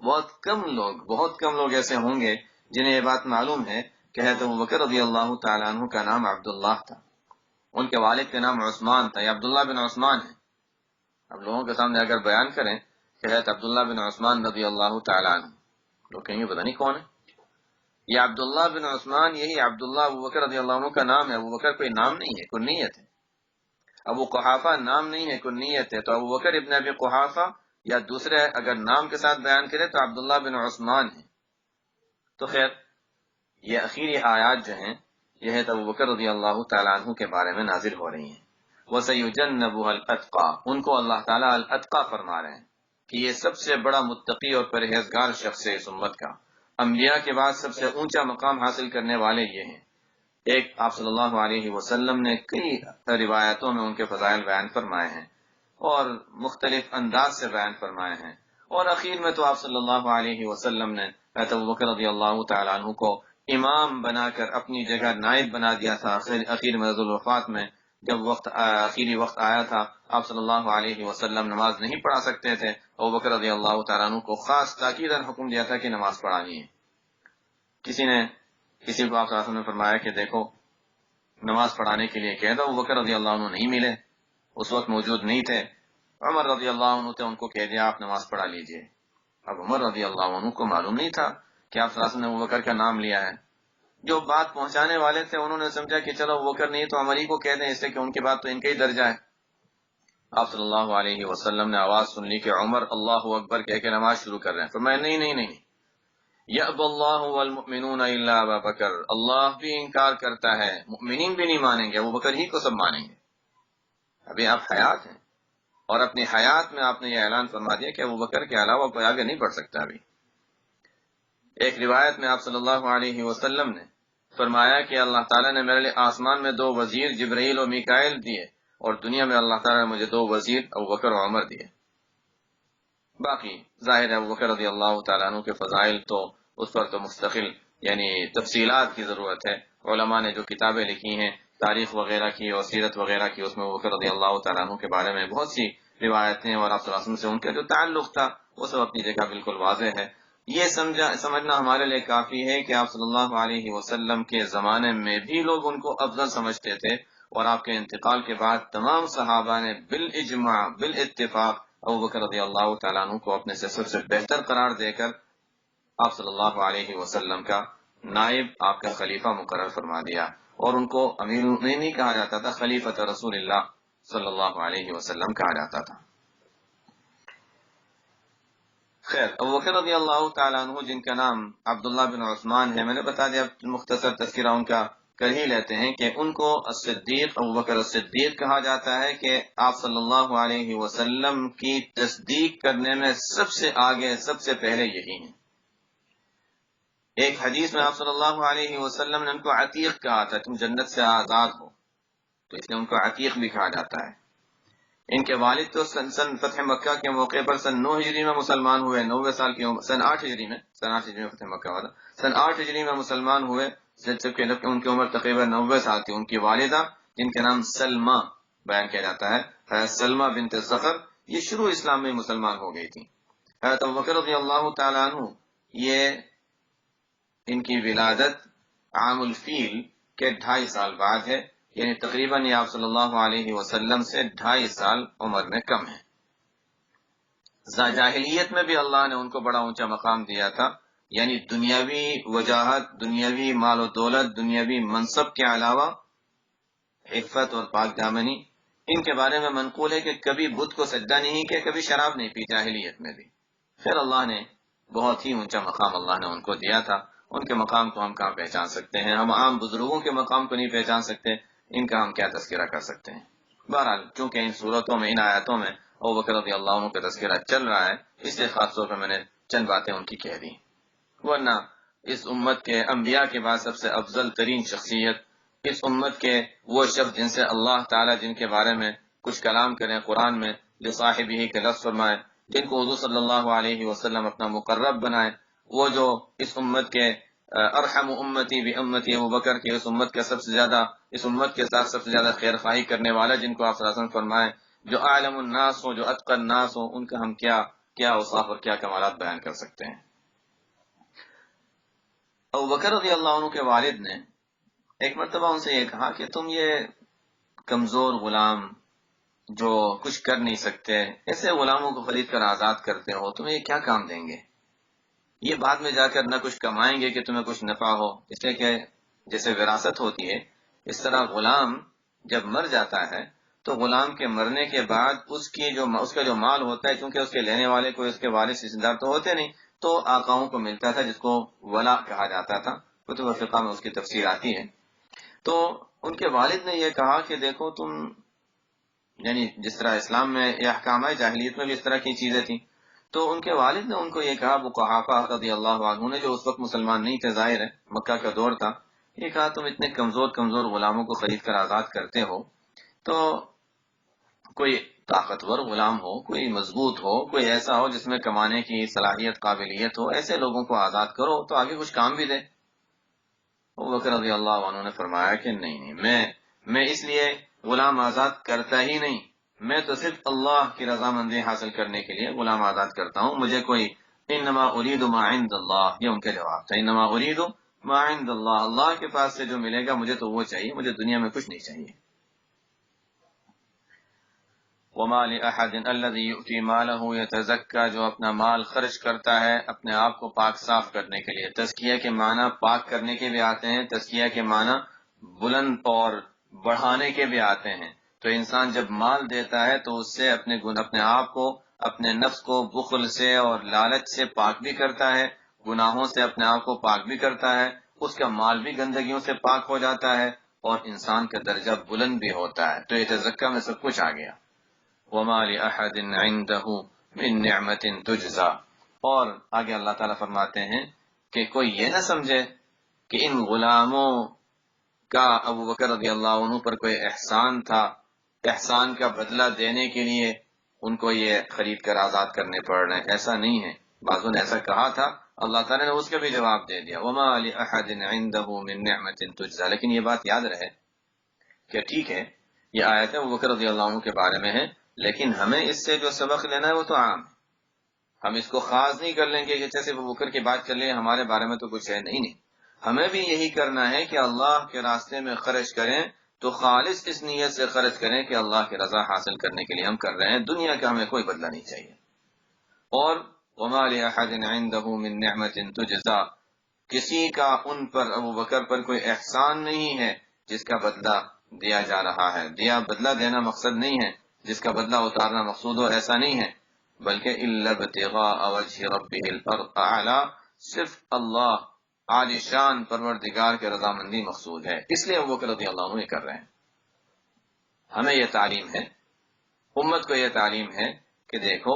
بہت کم لوگ ایسے ہوں گے جنہیں یہ بات معلوم ہے کہ حضرت ابوبکر رضی اللہ تعالی عنہ کا نام عبداللہ تھا، ان کے والد کا نام عثمان تھا، یہ عبداللہ بن عثمان ہے. اب لوگوں کے سامنے اگر بیان کریں کہ حضرت عبداللہ بن عثمان رضی اللہ تعالی عنہ، لوگ کہیں گے پتہ نہیں کون ہے یہ عبداللہ بن عثمان. یہی عبداللہ ابوبکر رضی اللہ عنہ کا نام ہے. ابوبکر کوئی نام نہیں ہے، کنیت ہے. ابو قحافہ نام نہیں ہے، کنیت ہے. تو ابوبکر ابن ابی قحافہ یا دوسرے اگر نام کے ساتھ بیان کرے تو عبداللہ بن عثمان ہے. تو خیر یہ اخیری آیات جو ہیں یہ ہے ابوبکر رضی اللہ تعالی عنہ کے بارے میں نازل ہو رہی ہیں. وَسَيُجَنَّبُهَا الْأَتْقَى، ان کو اللہ تعالیٰ الاتقا فرما رہے ہیں کہ یہ سب سے بڑا متقی اور پرہیزگار شخص ہے اس امت کا. انبیاء کے بعد سب سے اونچا مقام حاصل کرنے والے یہ ہیں. ایک آپ صلی اللہ علیہ وسلم نے کئی روایتوں میں ان کے فضائل بیان فرمائے ہیں اور مختلف انداز سے بیان فرمائے ہیں، اور اخیر میں تو آپ صلی اللہ علیہ وسلم نے حضرت ابوبکر رضی اللہ تعالیٰ عنہ کو امام بنا کر اپنی جگہ نائب بنا دیا تھا. اخیر مرض الوفات میں جب آخری وقت آیا تھا، آپ صلی اللہ علیہ وسلم نماز نہیں پڑھا سکتے تھے، ابوبکر رضی اللہ تعالیٰ عنہ کو خاص تاکیداً حکم دیا تھا کہ نماز پڑھانی ہے. کسی کو آپ صلی اللہ علیہ وسلم نے فرمایا کہ دیکھو نماز پڑھانے کے لیے کہہ دو. ابو بکر رضی اللہ عنہ نہیں ملے، اس وقت موجود نہیں تھے. عمر رضی اللہ عنہ تھے، ان کو کہہ دیا آپ نماز پڑھا لیجئے. اب عمر رضی اللہ عنہ کو معلوم نہیں تھا کہ آپ صلی اللہ علیہ وسلم نے ابو بکر کا نام لیا ہے. جو بات پہنچانے والے تھے انہوں نے سمجھا کہ چلو ابو بکر نہیں تو عمر ہی کو کہہ دیں، اس سے کہ ان کی بات تو ان کا ہی درجہ ہے. آپ صلی اللہ علیہ وسلم نے آواز سن لی کہ عمر اللہ اکبر کہہ کے نماز شروع کر رہے ہیں. فرمایا نہیں نہیں نہیں، یأبی اللہ والمؤمنون الا ابا بکر، اللہ بھی انکار کرتا ہے، مؤمنین بھی نہیں مانیں گے، ابو بکر ہی کو سب مانیں گے. ابھی آپ حیات ہیں اور اپنی حیات میں آپ نے یہ اعلان فرما دیا کہ ابو بکر کے علاوہ کوئی آگے نہیں بڑھ سکتا. ابھی ایک روایت میں آپ صلی اللہ علیہ وسلم نے فرمایا کہ اللہ تعالیٰ نے میرے لیے آسمان میں 2 وزیر جبرائیل و میکائیل دیے، اور دنیا میں اللہ تعالیٰ نے مجھے 2 وزیر ابو بکر و عمر دیے. باقی ظاہر ہے ابو بکر رضی اللہ تعالیٰ عنہ کے فضائل تو اس پر تو مستقل یعنی تفصیلات کی ضرورت ہے. علماء نے جو کتابیں لکھی ہیں تاریخ وغیرہ کی اور سیرت وغیرہ کی، اس میں ابو بکر رضی اللہ تعالیٰ عنہ کے بارے میں بہت سی روایتیں اور آپ صلی اللہ علیہ وسلم سے ان کا جو تعلق تھا وہ سب اپنی جگہ بالکل واضح ہے. یہ سمجھنا ہمارے لیے کافی ہے کہ آپ صلی اللہ علیہ وسلم کے زمانے میں بھی لوگ ان کو افضل سمجھتے تھے، اور آپ کے انتقال کے بعد تمام صحابہ نے بالاجماع بالاتفاق ابو بکر رضی اللہ تعالیٰ عنہ کو اپنے سے سب سے بہتر قرار دے کر آپ صلی اللہ علیہ وسلم کا نائب، آپ کا خلیفہ مقرر فرما دیا. اور ان کو امیر نہیں کہا جاتا تھا، خلیفۃ رسول اللہ صلی اللہ علیہ وسلم کہا جاتا تھا. خیر، ابو بکر رضی اللہ تعالیٰ عنہ جن کا نام عبداللہ بن عثمان ہے، میں نے بتا دیا، مختصر تذکرہ ان کا کر ہی لیتے ہیں کہ ان کو الصدیق، ابو بکر الصدیق کہا جاتا ہے کہ آپ صلی اللہ علیہ وسلم کی تصدیق کرنے میں سب سے آگے، سب سے پہلے یہی ہیں. ایک حدیث میں آپ صلی اللہ علیہ وسلم نے ان کو عتیق کہا تھا، تم جنت سے آزاد ہو، تو اس لیے ان کو عتیق بھی کہا جاتا ہے. ان کے والد تو سن فتح مکہ کے موقع پر سن 9 ہجری میں مسلمان ہوئے، 90 سال کی عمر، سن 8 ہجری میں فتح مکہ والا، سن 8 ہجری میں مسلمان ہوئے، جبکہ ان کی عمر تقریباً 90 سال تھی. ان کی والدہ جن کے نام سلمہ بیان کیا جاتا ہے، سلمہ بنت زفر، یہ شروع اسلام میں مسلمان ہو گئی تھی. حضرت ابوبکر رضی اللہ تعالیٰ عنہ یہ ان کی ولادت عام الفیل کے 2.5 سال بعد ہے، یعنی تقریباً یہ آپ صلی اللہ علیہ وسلم سے 2.5 سال عمر میں کم ہے. جاہلیت میں بھی اللہ نے ان کو بڑا اونچا مقام دیا تھا، یعنی دنیاوی وجاہت، دنیاوی مال و دولت، دنیاوی منصب کے علاوہ عفت اور پاک دامنی. ان کے بارے میں منقول ہے کہ کبھی بت کو سجدہ نہیں کیا، کبھی شراب نہیں پی جاہلیت میں بھی. پھر اللہ نے بہت ہی اونچا مقام اللہ نے ان کو دیا تھا. ان کے مقام کو ہم کہاں پہچان سکتے ہیں؟ ہم عام بزرگوں کے مقام کو نہیں پہچان سکتے، ان کا ہم کیا تذکرہ کر سکتے ہیں؟ بہرحال چونکہ ان صورتوں میں، ان آیاتوں میں ابو بکر رضی اللہ عنہ کا تذکرہ چل رہا ہے، اس لیے خاص طور پر میں نے چند باتیں ان کی کہہ دی. ورنہ اس امت کے انبیاء کے بعد سب سے افضل ترین شخصیت، اس امت کے وہ شخص جن سے اللہ تعالیٰ جن کے بارے میں کچھ کلام کریں قرآن میں، لصاحبہ کے لفظ فرمائے، جن کو حضور صلی اللہ علیہ وسلم اپنا مقرب بنائے، وہ جو اس امت کے ارحم امتی بامتی ابو بکر کے، اس امت کے سب سے زیادہ، اس امت کے ساتھ سب سے زیادہ خیر خواہی کرنے والا، جن کو آپ صلی اللہ علیہ وسلم فرمائے جو عالم الناس ہو، جو اتقى الناس ہو، ان کا ہم کیا اوصاف اور کیا کمالات بیان کر سکتے ہیں. ابو بکر رضی اللہ عنہ کے والد نے ایک مرتبہ ان سے یہ کہا کہ تم یہ کمزور غلام جو کچھ کر نہیں سکتے، ایسے غلاموں کو خرید کر آزاد کرتے ہو، تمہیں یہ کیا کام دیں گے؟ یہ بعد میں جا کر نہ کچھ کمائیں گے کہ تمہیں کچھ نفع ہو. اس لیے کہ جیسے وراثت ہوتی ہے، اس طرح غلام جب مر جاتا ہے تو غلام کے مرنے کے بعد اس کا جو مال ہوتا ہے، چونکہ اس کے لینے والے کوئی اس کے وارث رشتہ دار تو ہوتے نہیں، تو آقاؤں کو ملتا تھا، جس کو ولا کہا جاتا تھا. کتب فقہ میں اس کی تفسیر آتی ہے. تو ان کے والد نے یہ کہا کہ دیکھو تم، یعنی جس طرح اسلام میں یہ احکام ہے، جاہلیت میں بھی اس طرح کی چیزیں تھیں. تو ان کے والد نے ان کو یہ کہا، ابو قحافہ رضی اللہ عنہ نے، جو اس وقت مسلمان نہیں تھے، ظاہر ہے مکہ کا دور تھا، یہ کہا تم اتنے کمزور غلاموں کو خرید کر آزاد کرتے ہو، تو کوئی طاقتور غلام ہو، کوئی مضبوط ہو، کوئی ایسا ہو جس میں کمانے کی صلاحیت، قابلیت ہو، ایسے لوگوں کو آزاد کرو تو آگے کچھ کام بھی دے. ابو بکر رضی اللہ عنہ نے فرمایا کہ نہیں، میں اس لیے غلام آزاد کرتا ہی نہیں، میں تو صرف اللہ کی رضامندی حاصل کرنے کے لیے غلام آزاد کرتا ہوں. مجھے کوئی انما اريد ما عند اللہ، یہ ان کا جواب تھا، انما اريد ما عند اللہ، اللہ کے پاس سے جو ملے گا مجھے تو وہ چاہیے، مجھے دنیا میں کچھ نہیں چاہیے۔ وما لأحد الذي يؤتي ماله يتزكى، جو اپنا مال خرچ کرتا ہے اپنے آپ کو پاک صاف کرنے کے لیے۔ تزکیہ کے معنی پاک کرنے کے بھی آتے ہیں، تزکیہ کے معنی بلند اور بڑھانے کے بھی آتے ہیں۔ تو انسان جب مال دیتا ہے تو اس سے اپنے آپ کو، اپنے نفس کو بخل سے اور لالچ سے پاک بھی کرتا ہے، گناہوں سے اپنے آپ کو پاک بھی کرتا ہے، اس کا مال بھی گندگیوں سے پاک ہو جاتا ہے اور انسان کا درجہ بلند بھی ہوتا ہے۔ تو یہ تزکیہ میں سب کچھ آ گیا۔ وما لأحد عنده من نعمت تجزا، اور آگے اللہ تعالیٰ فرماتے ہیں کہ کوئی یہ نہ سمجھے کہ ان غلاموں کا ابو بکر رضی اللہ عنہ پر کوئی احسان تھا، احسان کا بدلہ دینے کے لیے ان کو یہ خرید کر آزاد کرنے پڑ رہے ہیں، ایسا نہیں ہے۔ بعضوں نے ایسا کہا تھا، اللہ تعالیٰ نے اس کا بھی جواب دے دیا، وما لأحد عنده من نعمت تجزا۔ لیکن یہ بات یاد رہے کہ ٹھیک ہے یہ آیت ابو بکر رضی اللہ عنہ کے بارے میں ہے، لیکن ہمیں اس سے جو سبق لینا ہے وہ تو عام ہے۔ ہم اس کو خاص نہیں کر لیں گے کہ جیسے ابو بکر کی بات کر لیں ہمارے بارے میں تو کچھ ہے، نہیں نہیں، ہمیں بھی یہی کرنا ہے کہ اللہ کے راستے میں خرچ کریں تو خالص اس نیت سے خرچ کریں کہ اللہ کی رضا حاصل کرنے کے لیے ہم کر رہے ہیں، دنیا کا ہمیں کوئی بدلہ نہیں چاہیے۔ اور وما لأحد عنده من نعمت تجزا، کسی کا ان پر ابو بکر پر کوئی احسان نہیں ہے جس کا بدلہ دیا جا رہا ہے۔ بدلہ دینا مقصد نہیں ہے، جس کا بدلہ اتارنا مقصود ہو، ایسا نہیں ہے، بلکہ الا ابتغاء وجه ربه الاعلی، صرف اللہ عالی شان پروردگار کے رضامندی مقصود ہے، اس لیے ابو بکر رضی اللہ عنہ یہ کر رہے ہیں۔ ہمیں یہ تعلیم ہے، امت کو یہ تعلیم ہے کہ دیکھو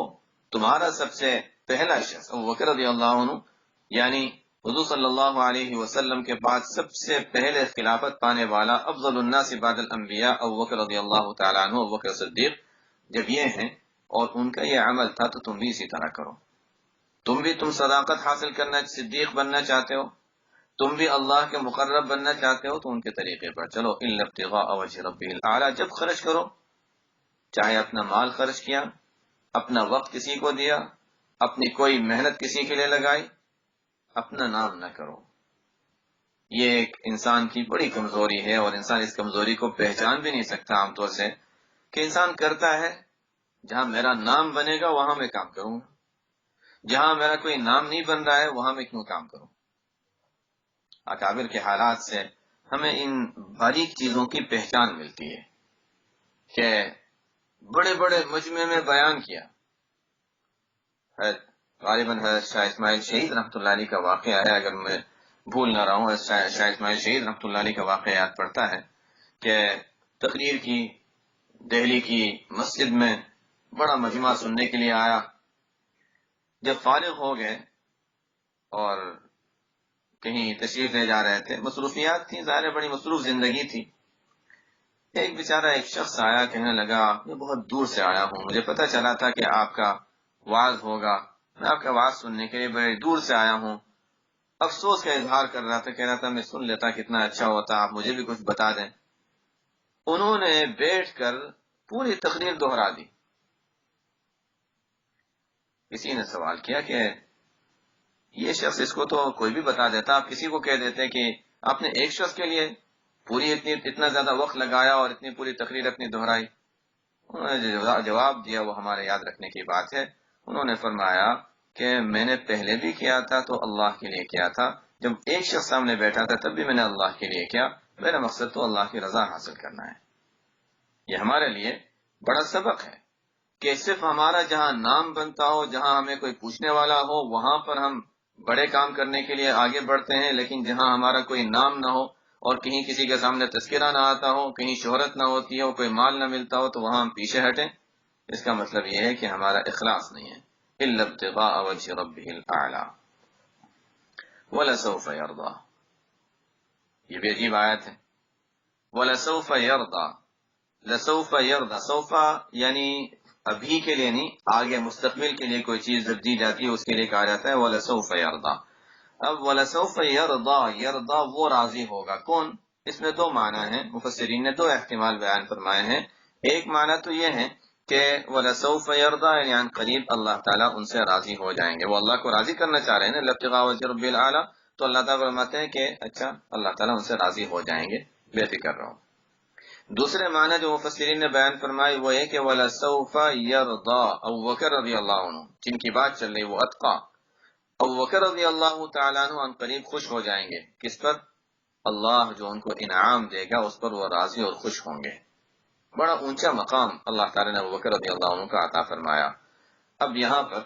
تمہارا سب سے پہلا شخص ابو بکر رضی اللہ عنہ، یعنی حضور صلی اللہ علیہ وسلم کے بعد سب سے پہلے خلافت پانے والا افضل الناس بعد الانبیاء ابو بکر رضی اللہ تعالیٰ عنہ، ابو بکر صدیق جب یہ ہیں اور ان کا یہ عمل تھا تو تم بھی اسی طرح کرو۔ تم صداقت حاصل کرنا، صدیق بننا چاہتے ہو، تم بھی اللہ کے مقرب بننا چاہتے ہو تو ان کے طریقے پر چلو۔ الا ابتغاء وجه ربه الاعلی، جب خرچ کرو، چاہے اپنا مال خرچ کیا، اپنا وقت کسی کو دیا، اپنی کوئی محنت کسی کے لیے لگائی، اپنا نام نہ کرو۔ یہ ایک انسان کی بڑی کمزوری ہے اور انسان اس کمزوری کو پہچان بھی نہیں سکتا عام طور سے، کہ انسان کرتا ہے جہاں میرا نام بنے گا وہاں میں کام کروں گا، جہاں میرا کوئی نام نہیں بن رہا ہے وہاں میں کیوں کام کروں۔ اکابر کے حالات سے ہمیں ان باریک چیزوں کی پہچان ملتی ہے کہ بڑے بڑے مجمع میں بیان کیا، غالباً حضرت شاہ اسماعیل شہید رحمۃ اللہ علیہ کا واقعہ ہے، اگر میں بھول نہ رہا ہوں، شاہ اسماعیل شہید رحمۃ اللہ علیہ کا واقعہ یاد پڑتا ہے کہ تقریر کی، دہلی کی مسجد میں بڑا مجمع سننے کے لیے آیا، جب فارغ ہو گئے اور کہیں تشریف لے جا رہے تھے، مصروفیات تھیں، ظاہر بڑی مصروف زندگی تھی، ایک بیچارہ ایک شخص آیا، کہنے لگا میں بہت دور سے آیا ہوں، مجھے پتہ چلا تھا کہ آپ کا وعظ ہوگا، میں آپ کا وعظ سننے کے لیے بڑے دور سے آیا ہوں، افسوس کا اظہار کر رہا تھا، کہہ رہا تھا میں سن لیتا کتنا اچھا ہوتا، آپ مجھے بھی کچھ بتا دیں۔ انہوں نے بیٹھ کر پوری تقریر دہرا دی۔ کسی نے سوال کیا کہ یہ شخص اس کو تو کوئی بھی بتا دیتا، آپ کسی کو کہہ دیتے کہ آپ نے ایک شخص کے لیے پوری اتنا زیادہ وقت لگایا اور اتنی پوری تقریر اپنی دہرائی۔ انہوں نے جو جواب دیا وہ ہمارے یاد رکھنے کی بات ہے۔ انہوں نے فرمایا کہ میں نے پہلے بھی کیا تھا تو اللہ کے لیے کیا تھا، جب ایک شخص سامنے بیٹھا تھا تب بھی میں نے اللہ کے لیے کیا، میرا مقصد تو اللہ کی رضا حاصل کرنا ہے۔ یہ ہمارے لیے بڑا سبق ہے کہ صرف ہمارا جہاں نام بنتا ہو، جہاں ہمیں کوئی پوچھنے والا ہو، وہاں پر ہم بڑے کام کرنے کے لیے آگے بڑھتے ہیں، لیکن جہاں ہمارا کوئی نام نہ ہو اور کہیں کسی کے سامنے تذکرہ نہ آتا ہو، کہیں شہرت نہ ہوتی ہو، کوئی مال نہ ملتا ہو تو وہاں ہم پیچھے ہٹیں، اس کا مطلب یہ ہے کہ ہمارا اخلاص نہیں ہے۔ الا ابتغاء وجه ربه الاعلی ولسوف يرضى، یہ بھی عجیب آیت ہے، ولسوف يرضى، لسوف يرضى، سوف یعنی ابھی کے لیے نہیں، آگے مستقبل کے لیے کوئی چیز جب دی جاتی ہے اس کے لیے کہا جاتا ہے وَلَسَوْفَ يَرْضَى۔ اب وَلَسَوْفَ يَرْضَى، يَرْضَى وہ راضی ہوگا، کون؟ اس میں دو معنی ہیں، مفسرین نے دو احتمال بیان فرمائے ہیں۔ ایک معنی تو یہ ہے کہ وَلَسَوْفَ يَرْضَى یعنی قریب اللہ تعالیٰ ان سے راضی ہو جائیں گے، وہ اللہ کو راضی کرنا چاہ رہے ہیں نا، ابتغاء وجه رب العالی، تو اللہ تعالیٰ فرماتے ہیں کہ اچھا اللہ تعالیٰ ان سے راضی ہو جائیں گے، بے فکر رہو۔ دوسرے معنی جو مفسرین نے بیان فرمائی وہ ہے کہ وَلَسَوْفَ يَرْضَى ابوبکر رضی اللہ عنہ، جن کی بات چل رہی وہ اتقا ابوبکر رضی اللہ تعالیٰ عنہ ان قریب خوش ہو جائیں گے۔ کس پر؟ اللہ جو ان کو انعام دے گا اس پر وہ راضی اور خوش ہوں گے۔ بڑا اونچا مقام اللہ تعالیٰ نے ابوبکر رضی اللہ عنہ کا عطا فرمایا۔ اب یہاں پر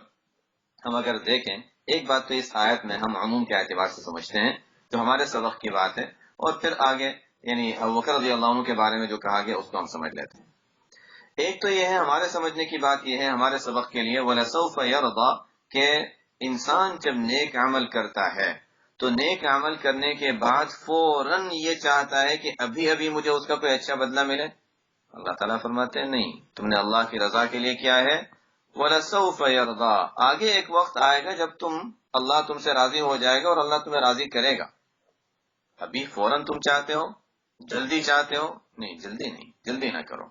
ہم اگر دیکھیں، ایک بات تو اس آیت میں ہم عموم کے اعتبار سے سمجھتے ہیں جو ہمارے سبق کی بات ہے، اور پھر آگے یعنی ابوبکر رضی اللہ عنہ کے بارے میں جو کہا گیا اس کو ہم سمجھ لیتے ہیں۔ ایک تو یہ ہے ہمارے سمجھنے کی بات یہ ہے ہمارے سبق کے لیے وَلَسَوْفَ يَرْضَى کہ انسان جب نیک عمل کرتا ہے تو نیک عمل کرنے کے بعد فوراً یہ چاہتا ہے کہ ابھی ابھی مجھے اس کا کوئی اچھا بدلہ ملے۔ اللہ تعالیٰ فرماتے ہیں نہیں، تم نے اللہ کی رضا کے لیے کیا ہے، وَلَسَوْفَ يَرْضَى، آگے ایک وقت آئے گا جب اللہ تم سے راضی ہو جائے گا اور اللہ تمہیں راضی کرے گا۔ ابھی فوراً تم چاہتے ہو، جلدی چاہتے ہو، نہیں جلدی نہیں، جلدی نہ کرو۔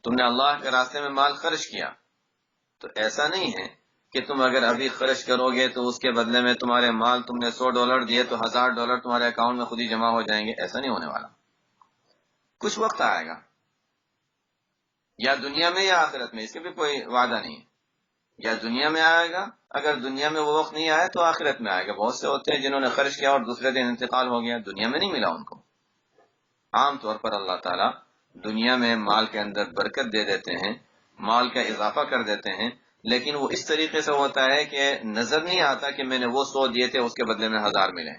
تم نے اللہ کے راستے میں مال خرچ کیا تو ایسا نہیں ہے کہ تم اگر ابھی خرچ کرو گے تو اس کے بدلے میں تمہارے مال تم نے $100 دیے تو $1000 تمہارے اکاؤنٹ میں خود ہی جمع ہو جائیں گے، ایسا نہیں ہونے والا۔ کچھ وقت آئے گا، یا دنیا میں یا آخرت میں، اس کے بھی کوئی وعدہ نہیں ہے۔ یا دنیا میں آئے گا، اگر دنیا میں وہ وقت نہیں آیا تو آخرت میں آئے گا۔ بہت سے ہوتے ہیں جنہوں نے خرچ کیا اور دوسرے دن انتقال ہو گیا، دنیا میں نہیں ملا ان کو۔ عام طور پر اللہ تعالیٰ دنیا میں مال کے اندر برکت دے دیتے ہیں، مال کا اضافہ کر دیتے ہیں، لیکن وہ اس طریقے سے ہوتا ہے کہ نظر نہیں آتا کہ میں نے وہ 100 دیے تھے اس کے بدلے میں 1000 ملے،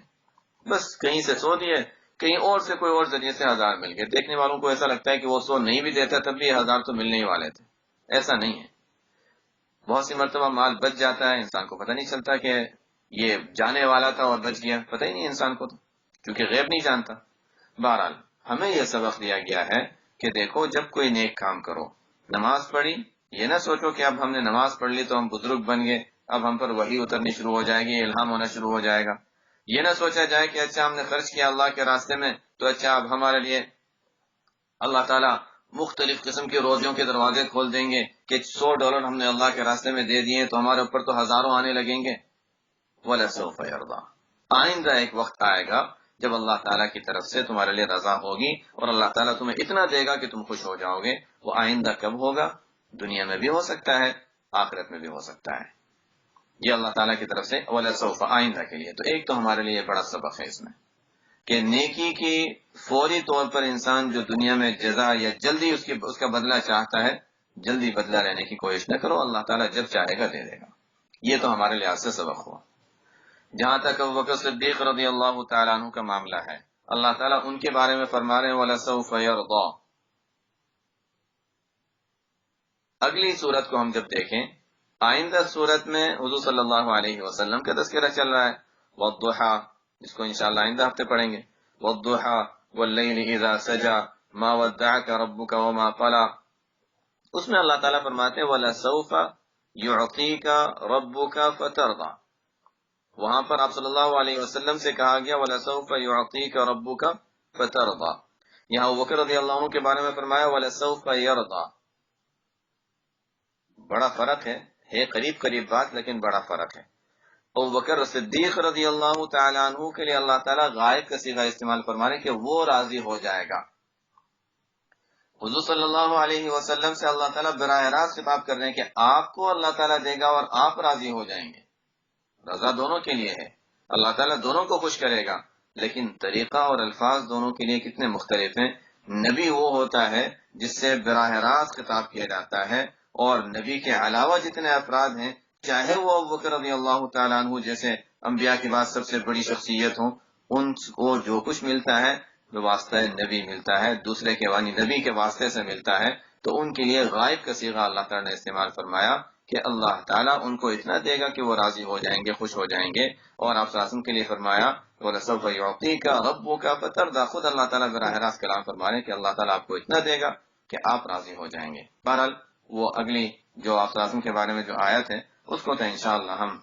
بس کہیں سے 100 دیے، کہیں اور سے کوئی اور ذریعے سے 1000 مل گئے۔ دیکھنے والوں کو ایسا لگتا ہے کہ وہ 100 نہیں بھی دیتا تب بھی 1000 تو ملنے ہی والے تھے، ایسا نہیں ہے۔ بہت سی مرتبہ مال بچ جاتا ہے، انسان کو پتہ نہیں چلتا کہ یہ جانے والا تھا اور بچ گیا، پتہ ہی نہیں انسان کو، تو کیونکہ غیب نہیں جانتا۔ بہرحال ہمیں یہ سبق دیا گیا ہے کہ دیکھو جب کوئی نیک کام کرو، نماز پڑھی، یہ نہ سوچو کہ اب ہم نے نماز پڑھ لی تو ہم بزرگ بن گئے، اب ہم پر وحی اترنی شروع ہو جائے گی، الہام ہونا شروع ہو جائے گا۔ یہ نہ سوچا جائے کہ اچھا ہم نے خرچ کیا اللہ کے راستے میں تو اچھا اب ہمارے لیے اللہ تعالیٰ مختلف قسم کے روزیوں کے دروازے کھول دیں گے کہ $100 ہم نے اللہ کے راستے میں دے دیے تو ہمارے اوپر تو ہزاروں آنے لگیں گے۔ وَلَسَوْفَ يَرْضَى، آئندہ ایک وقت آئے گا جب اللہ تعالیٰ کی طرف سے تمہارے لیے رضا ہوگی اور اللہ تعالیٰ تمہیں اتنا دے گا کہ تم خوش ہو جاؤ گے۔ وہ آئندہ کب ہوگا؟ دنیا میں بھی ہو سکتا ہے، آخرت میں بھی ہو سکتا ہے۔ یہ اللہ تعالیٰ کی طرف سے وَلَسَوْفَ آئندہ کے لیے۔ تو ایک تو ہمارے لیے بڑا سبق ہے اس میں کہ نیکی کی فوری طور پر انسان جو دنیا میں جزا یا جلدی اس کا بدلہ چاہتا ہے، جلدی بدلہ لینے کی کوشش نہ کرو، اللہ تعالیٰ جب چاہے گا دے دے گا۔ یہ تو ہمارے لحاظ سے سبق ہوا۔ جہاں تک ابوبکر صدیق رضی اللہ تعالیٰ عنہ کا معاملہ ہے، اللہ تعالیٰ ان کے بارے میں فرما رہے ہیں وَلَسَوْفَ يَرْضَى۔ اگلی صورت کو ہم جب دیکھیں، آئندہ صورت میں حضور صلی اللہ علیہ وسلم کا تذکرہ چل رہا ہے، وَالضُّحَىٰ، جس کو انشاءاللہ آئندہ ہفتے پڑھیں گے، وَالضُّحَىٰ وَاللَّيْلِ إِذَا سَجَىٰ مَا وَدَّعَكَ رَبُّكَ وَمَا قَلَىٰ۔ اس میں اللہ تعالیٰ فرماتے ہیں وَلَسَوْفَ يُعْطِيكَ رَبُّكَ فَتَرْضَىٰ۔ وہاں پر آپ صلی اللہ علیہ وسلم سے کہا گیا وَلَسَوْفَ يُعْطِيكَ رَبُّكَ فَتَرْضَىٰ، یہاں ابوبکر رضی اللہ عنہ کے بارے میں فرمایا وَلَسَوْفَ يَرْضَىٰ۔ بڑا فرق ہے قریب قریب بات، لیکن بڑا فرق ہے۔ ابوبکر صدیق رضی اللہ تعالیٰ عنہ کے لیے اللہ تعالیٰ غائب کا صیغہ استعمال فرما رہے کہ وہ راضی ہو جائے گا۔ حضور صلی اللہ علیہ وسلم سے اللہ تعالیٰ براہ راست خطاب کر رہے ہیں کہ آپ کو اللہ تعالیٰ دے گا اور آپ راضی ہو جائیں گے۔ رضا دونوں کے لیے ہے، اللہ تعالیٰ دونوں کو خوش کرے گا، لیکن طریقہ اور الفاظ دونوں کے لیے کتنے مختلف ہیں۔ نبی وہ ہوتا ہے جس سے براہ راست خطاب کیا جاتا ہے، اور نبی کے علاوہ جتنے افراد ہیں، چاہے وہ ابوبکر رضی اللہ تعالیٰ عنہ جیسے انبیاء کے بعد سب سے بڑی شخصیت ہوں، ان کو جو کچھ ملتا ہے وہ واسطہ نبی ملتا ہے، دوسرے کے وانی نبی کے واسطے سے ملتا ہے، تو ان کے لیے غائب کا صیغہ اللہ تعالیٰ نے استعمال فرمایا کہ اللہ تعالیٰ ان کو اتنا دے گا کہ وہ راضی ہو جائیں گے، خوش ہو جائیں گے۔ اور آپ صلی اللہ علیہ وسلم کے لیے فرمایا وَلَسَوْفَ يُعْطِيكَ رَبُّكَ فَتَرْضَىٰ، خود اللہ تعالیٰ براہ راست کلام فرما رہے ہیں کہ اللہ تعالیٰ آپ کو اتنا دے گا کہ آپ راضی ہو جائیں گے۔ بہرحال وہ اگلی جو آپ صلی اللہ علیہ وسلم کے بارے میں جو آیت ہے اس کو تو انشاءاللہ ہم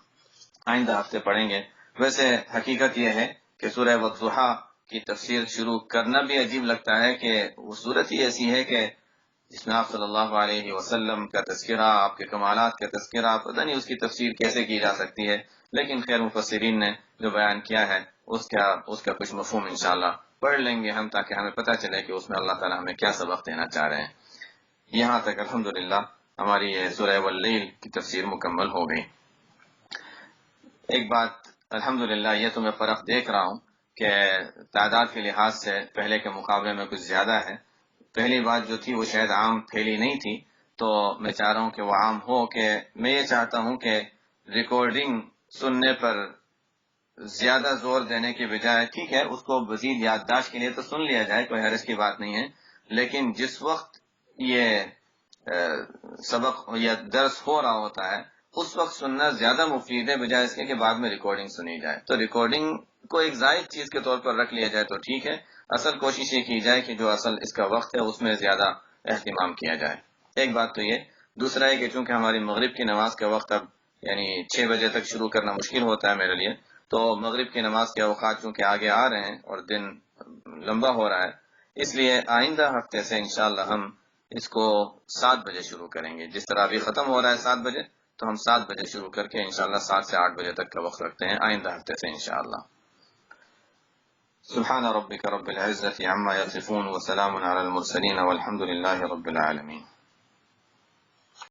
آئندہ ہفتے پڑھیں گے۔ ویسے حقیقت یہ ہے کہ سورہ والضحیٰ کی تفسیر شروع کرنا بھی عجیب لگتا ہے کہ وہ صورت ہی ایسی ہے کہ جس میں آپ صلی اللہ علیہ وسلم کا تذکرہ، آپ کے کمالات کا تذکرہ، پتہ نہیں اس کی تفسیر کیسے کی جا سکتی ہے، لیکن خیر مفسرین نے جو بیان کیا ہے اس کا کچھ مفہوم انشاءاللہ پڑھ لیں گے ہم، تاکہ ہمیں پتہ چلے کہ اس میں اللہ تعالیٰ ہمیں کیا سبق دینا چاہ رہے ہیں۔ یہاں تک الحمدللہ ہماری یہ سورہ واللیل کی تفسیر مکمل ہو گئی۔ ایک بات الحمدللہ یہ تو میں فرق دیکھ رہا ہوں کہ تعداد کے لحاظ سے پہلے کے مقابلے میں کچھ زیادہ ہے۔ پہلی بات جو تھی وہ شاید عام پھیلی نہیں تھی، تو میں چاہ رہا ہوں کہ وہ عام ہو، کہ میں یہ چاہتا ہوں کہ ریکارڈنگ سننے پر زیادہ زور دینے کے بجائے، ٹھیک ہے اس کو مزید یادداشت کے لیے تو سن لیا جائے، کوئی حرج کی بات نہیں ہے، لیکن جس وقت یہ سبق یا درس ہو رہا ہوتا ہے اس وقت سننا زیادہ مفید ہے، بجائے اس کے کہ بعد میں ریکارڈنگ سنی جائے۔ تو ریکارڈنگ کو ایک زائد چیز کے طور پر رکھ لیا جائے تو ٹھیک ہے، اصل کوشش یہ کی جائے کہ جو اصل اس کا وقت ہے اس میں زیادہ اہتمام کیا جائے۔ ایک بات تو یہ، دوسرا ہے کہ چونکہ ہماری مغرب کی نماز کا وقت اب یعنی 6 بجے تک شروع کرنا مشکل ہوتا ہے میرے لیے، تو مغرب کی نماز کے اوقات چونکہ آگے آ رہے ہیں اور دن لمبا ہو رہا ہے، اس لیے آئندہ ہفتے سے انشاءاللہ ہم اس کو 7 بجے شروع کریں گے۔ جس طرح ابھی ختم ہو رہا ہے 7 بجے، تو ہم 7 بجے شروع کر کے انشاءاللہ 7 سے 8 بجے تک کا وقت رکھتے ہیں آئندہ ہفتے سے انشاءاللہ۔ سبحان ربک رب العزة عما یصفون وسلام علی المرسلین والحمد للہ رب العالمین۔